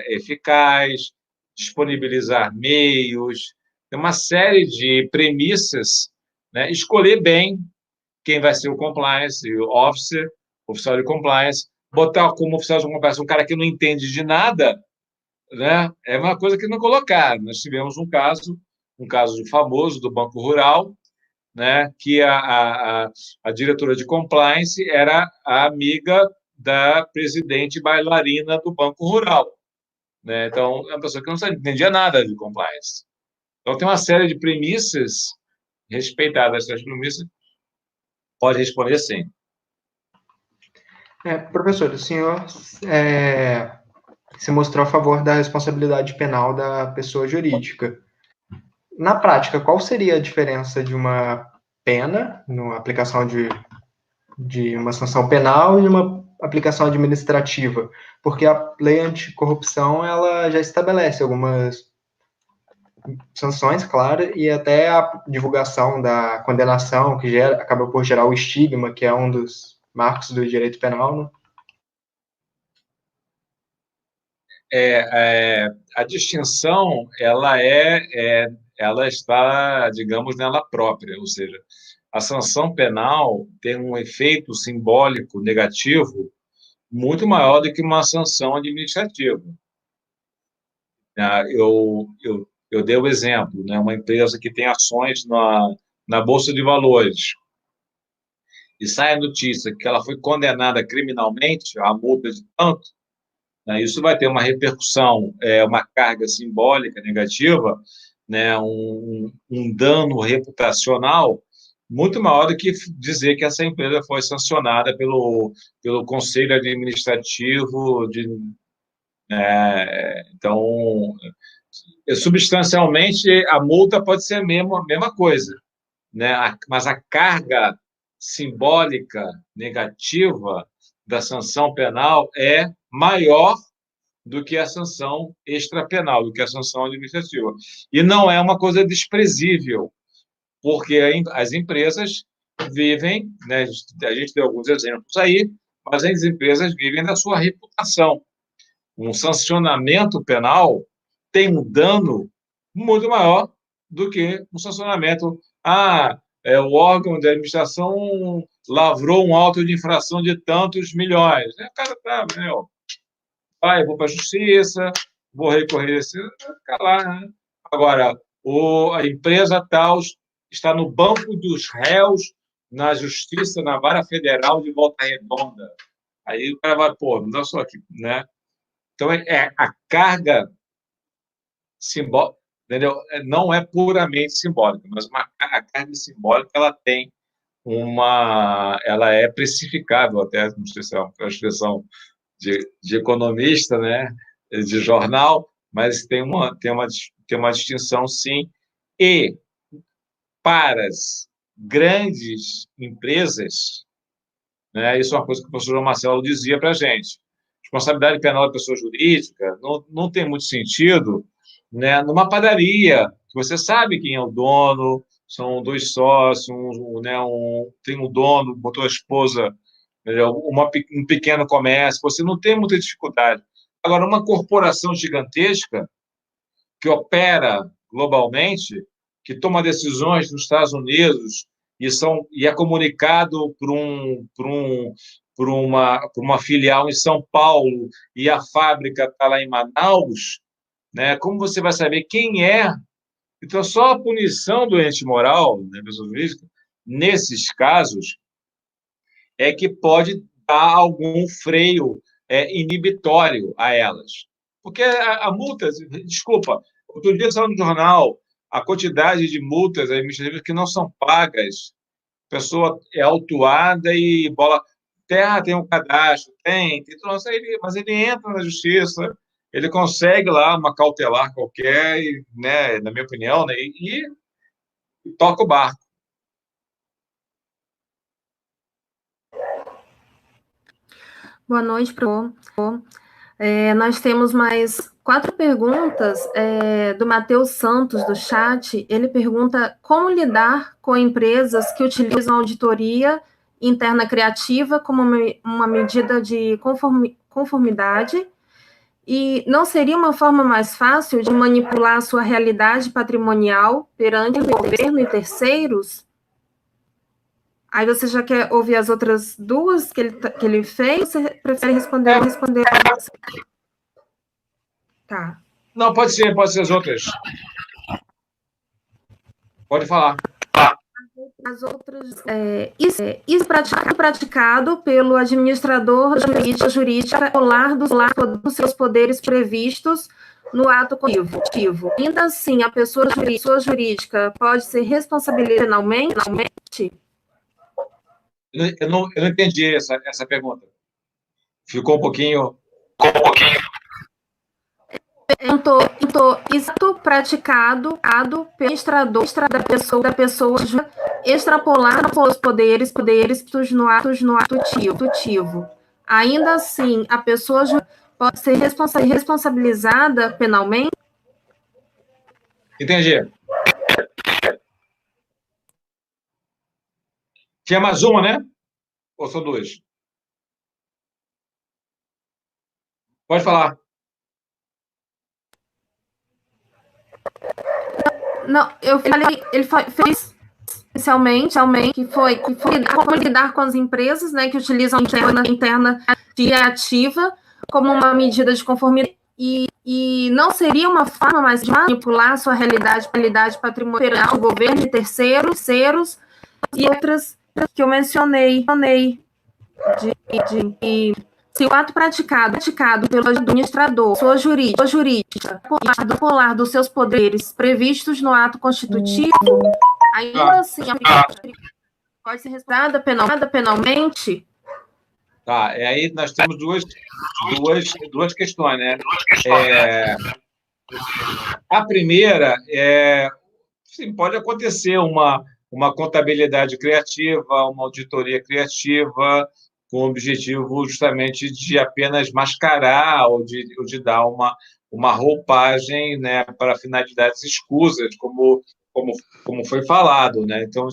eficaz, disponibilizar meios, tem uma série de premissas, né? Escolher bem quem vai ser o compliance, o oficial de compliance, botar como oficial de compliance um cara que não entende de nada, né? É uma coisa que não colocar. Nós tivemos um caso famoso do Banco Rural, né, que a diretora de compliance era a amiga da presidente bailarina do Banco Rural, né? Então, é uma pessoa que não entendia nada de compliance. Então, tem uma série de premissas respeitadas. Essas premissas pode responder sim. Professor, o senhor se mostrou a favor da responsabilidade penal da pessoa jurídica. Na prática, qual seria a diferença de uma pena, na aplicação de uma sanção penal e de uma aplicação administrativa? Porque a lei anticorrupção ela já estabelece algumas sanções, claro, e até a divulgação da condenação, que acaba por gerar o estigma, que é um dos marcos do direito penal, né? A distinção ela está, digamos, nela própria, ou seja, a sanção penal tem um efeito simbólico negativo muito maior do que uma sanção administrativa. Eu dei o exemplo, né, uma empresa que tem ações na Bolsa de Valores e sai a notícia que ela foi condenada criminalmente a multa de tanto, né, isso vai ter uma repercussão, uma carga simbólica negativa, né, um dano reputacional muito maior do que dizer que essa empresa foi sancionada pelo Conselho Administrativo então, substancialmente, a multa pode ser a mesma coisa, né? Mas a carga simbólica negativa da sanção penal é maior do que a sanção extrapenal, do que a sanção administrativa. E não é uma coisa desprezível, porque as empresas vivem, né, a gente deu alguns exemplos aí, mas as empresas vivem da sua reputação. Um sancionamento penal tem um dano muito maior do que um sancionamento. O órgão de administração lavrou um auto de infração de tantos milhões. O cara está, eu vou para a justiça, vou recorrer a esse, vai ficar lá, né? Agora, a empresa tal está no banco dos réus na justiça, na vara federal de Volta Redonda. Aí o cara vai, não dá só aqui, né? Então, a carga simbólica, entendeu? Não é puramente simbólica, mas a carga simbólica ela é precificável, até, não sei se é uma expressão de economista, né, de jornal, mas tem uma distinção, sim, e para as grandes empresas, né, isso é uma coisa que o professor João Marcelo dizia para a gente, responsabilidade penal da pessoa jurídica não tem muito sentido, né, numa padaria, que você sabe quem é o dono, são dois sócios, tem um dono, botou a esposa, né, um pequeno comércio, você não tem muita dificuldade. Agora, uma corporação gigantesca que opera globalmente, que toma decisões nos Estados Unidos e é comunicado por uma filial em São Paulo e a fábrica está lá em Manaus, né? Como você vai saber quem é? Então, só a punição do ente moral, né, pessoa jurídica, nesses casos, é que pode dar algum freio inibitório a elas. Porque a multa, desculpa, outro dia saiu no jornal a quantidade de multas administrativas que não são pagas. A pessoa é autuada e bola. Tem um cadastro, tem tudo, mas ele entra na justiça, ele consegue lá uma cautelar qualquer, né, na minha opinião, né, e toca o barco. Boa noite, professor. Nós temos mais 4 perguntas do Matheus Santos, do chat. Ele pergunta como lidar com empresas que utilizam auditoria interna criativa como uma medida de conformidade, e não seria uma forma mais fácil de manipular a sua realidade patrimonial perante o governo e terceiros? Aí você já quer ouvir as outras 2 que ele fez, ou você prefere responder? Tá. Não, pode ser as outras. Pode falar. As outras, isso praticado pelo administrador jurídica dos seus poderes previstos no ato constitutivo. Ainda assim, a pessoa jurídica pode ser responsabilizada penalmente? Eu não entendi essa pergunta. Ficou um pouquinho. Isso praticado pelo administrador da pessoa extrapolar os poderes no ato constitutivo. Ainda assim, a pessoa pode ser responsabilizada penalmente? Entendi. Tinha mais uma, né? Ou são 2? Pode falar. Não, eu falei, ele fez inicialmente que foi como lidar com as empresas, né, que utilizam interna criativa como uma medida de conformidade, e não seria uma forma mais de manipular a sua realidade patrimonial, o governo e terceiros, e outras que eu mencionei, se o ato praticado pelo administrador, pessoa jurídica, polar dos seus poderes previstos no ato constitutivo, ainda assim, pode ser responsabilizada penalmente? Tá, aí nós temos duas questões, né? A primeira sim, pode acontecer uma contabilidade criativa, uma auditoria criativa, com o objetivo justamente de apenas mascarar ou de dar uma roupagem, né, para finalidades escusas, como foi falado, né? Então,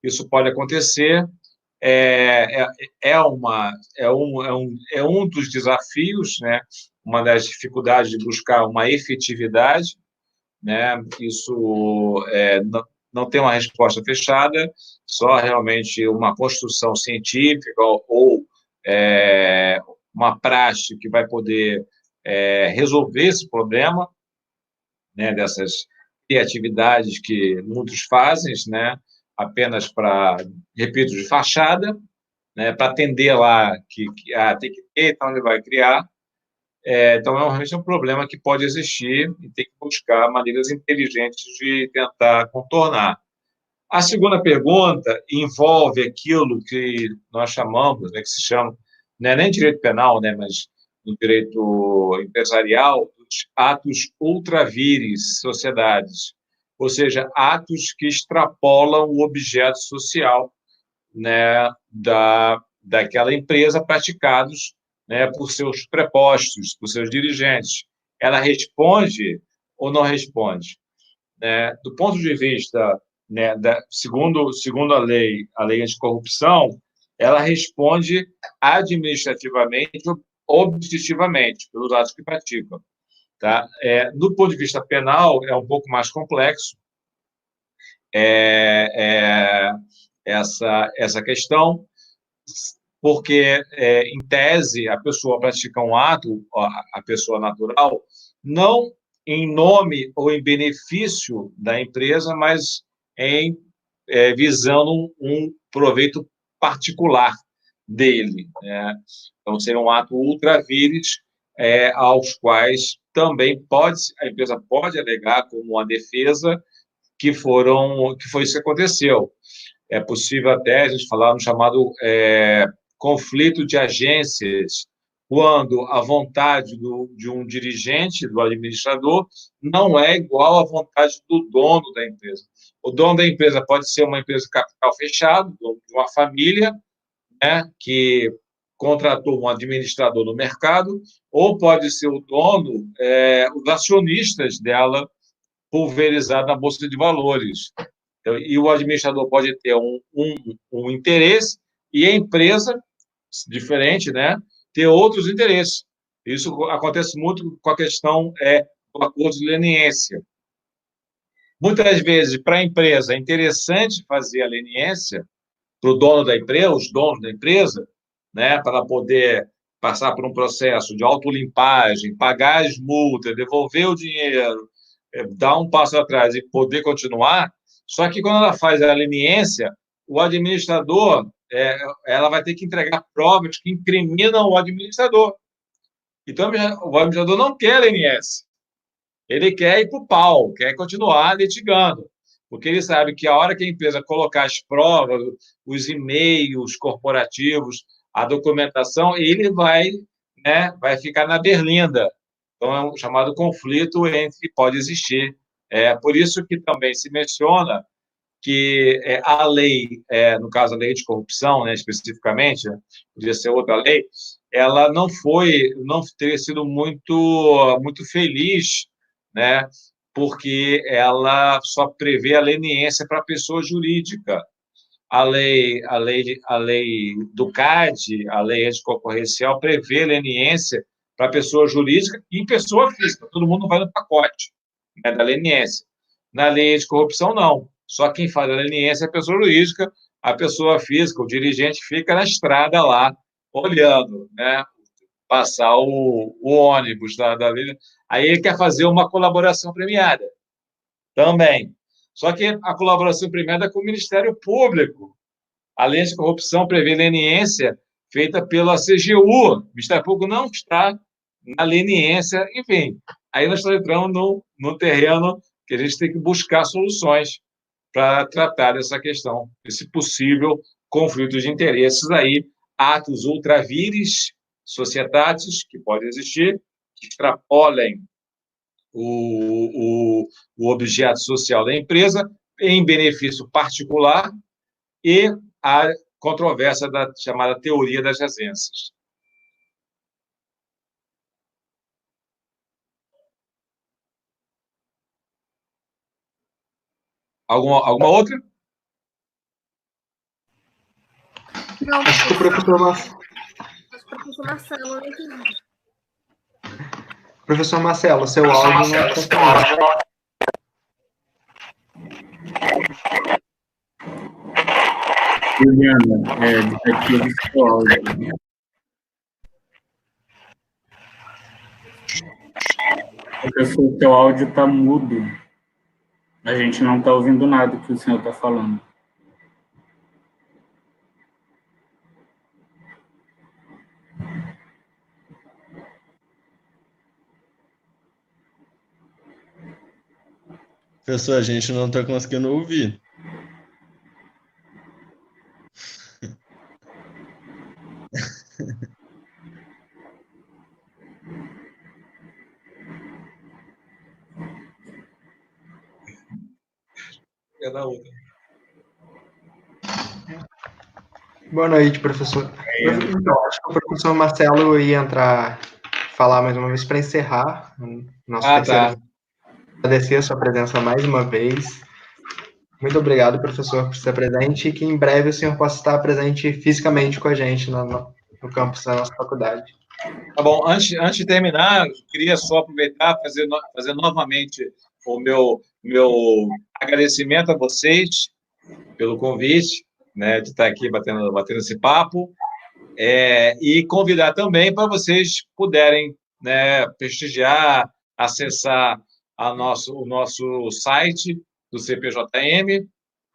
isso pode acontecer. É um dos desafios, né? Uma das dificuldades de buscar uma efetividade, né? Isso não tem uma resposta fechada, só realmente uma construção científica ou uma praxe que vai poder resolver esse problema, né? Dessas criatividades que muitos fazem, né? Apenas para, repito, de fachada, né? Para atender lá que tem que ter, então ele vai criar. Então, realmente é um problema que pode existir e tem que buscar maneiras inteligentes de tentar contornar. A segunda pergunta envolve aquilo que nós chamamos, né, que se chama, não é nem direito penal, né, mas no direito empresarial, os atos ultra vires sociedades, ou seja, atos que extrapolam o objeto social, né, daquela empresa praticados, né, por seus prepostos, por seus dirigentes. Ela responde ou não responde? Né? Do ponto de vista, né, segundo a lei anticorrupção, ela responde administrativamente, objetivamente, pelos atos que praticam. Tá? Do ponto de vista penal, é um pouco mais complexo essa questão, porque, em tese, a pessoa pratica um ato, a pessoa natural, não em nome ou em benefício da empresa, mas visando um proveito particular dele, né? Então, seria um ato ultra vires, aos quais também a empresa pode alegar como uma defesa que foi isso que aconteceu. É possível até a gente falar no chamado conflito de agências, quando a vontade de um dirigente, do administrador, não é igual à vontade do dono da empresa. O dono da empresa pode ser uma empresa de capital fechado, de uma família, né, que contratou um administrador no mercado, ou pode ser o dono, os acionistas dela, pulverizado na Bolsa de Valores. E o administrador pode ter um interesse e a empresa, diferente, né, ter outros interesses. Isso acontece muito com a questão do acordo de leniência. Muitas vezes, para a empresa, é interessante fazer a leniência para o dono da empresa, os donos da empresa, né, para poder passar por um processo de autolimpagem, pagar as multas, devolver o dinheiro, dar um passo atrás e poder continuar. Só que quando ela faz a leniência, o administrador, ela vai ter que entregar provas que incriminam o administrador. Então, o administrador não quer leniência. Ele quer ir para o pau, quer continuar litigando, porque ele sabe que a hora que a empresa colocar as provas, os e-mails corporativos, a documentação, ele vai, né, vai ficar na berlinda. Então, é um chamado conflito que pode existir. Por isso que também se menciona que a lei, no caso a lei de corrupção, né, especificamente, podia ser outra lei, ela não teria sido muito feliz, né, porque ela só prevê a leniência para a pessoa jurídica. A lei do CAD, a lei anticoncorrencial, prevê leniência para pessoa jurídica e pessoa física. Todo mundo vai no pacote, né, da leniência. Na lei de corrupção, não. Só quem faz a leniência é a pessoa jurídica, a pessoa física, o dirigente fica na estrada lá, olhando, né, passar o ônibus da lei. Aí ele quer fazer uma colaboração premiada também. Só que a colaboração premiada é com o Ministério Público. A lei de corrupção prevê leniência feita pela CGU. O Ministério Público não está na leniência, enfim. Aí nós estamos entrando no terreno que a gente tem que buscar soluções para tratar dessa questão, esse possível conflito de interesses aí, atos ultravires, sociedades que podem existir, que extrapolem o objeto social da empresa em benefício particular e a controvérsia da chamada teoria das agências. Alguma outra? Não, Acho que o professor Marcelo, não entendi. Professor Marcelo, seu áudio não está funcionando. Juliana, desativa o seu áudio. Professor, seu áudio está mudo. A gente não está ouvindo nada que o senhor está falando. Professor, a gente não está conseguindo ouvir. da outra. Boa noite, professor. Então, acho que o professor Marcelo ia falar mais uma vez para encerrar o nosso terceiro. Tá. Agradecer a sua presença mais uma vez. Muito obrigado, professor, por estar presente e que em breve o senhor possa estar presente fisicamente com a gente no campus da nossa faculdade. Tá bom, antes de terminar, eu queria só aproveitar e fazer novamente o meu agradecimento a vocês pelo convite, né, de estar aqui batendo esse papo, e convidar também para vocês puderem, né, prestigiar, acessar o nosso site do CPJM,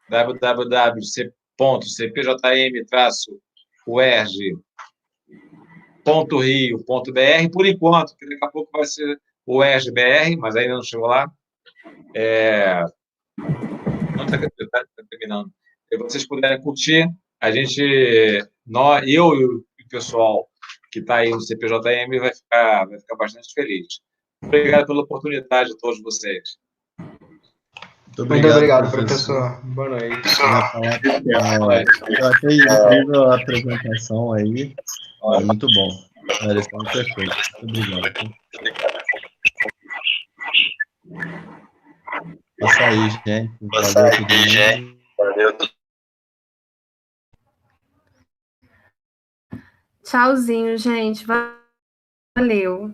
www.cpjm-uerj.rio.br, por enquanto, que daqui a pouco vai ser o UERJ-BR, mas ainda não chegou lá. Não está terminando. Se vocês puderem curtir, eu e o pessoal que está aí no CPJM vai ficar bastante feliz. Obrigado pela oportunidade a todos vocês. Muito obrigado, professor. Boa noite. Eu achei incrível a apresentação aí. Muito bom. Esclareceu perfeito. Muito obrigado. Passa aí, gente. Valeu. Tchauzinho, gente. Valeu.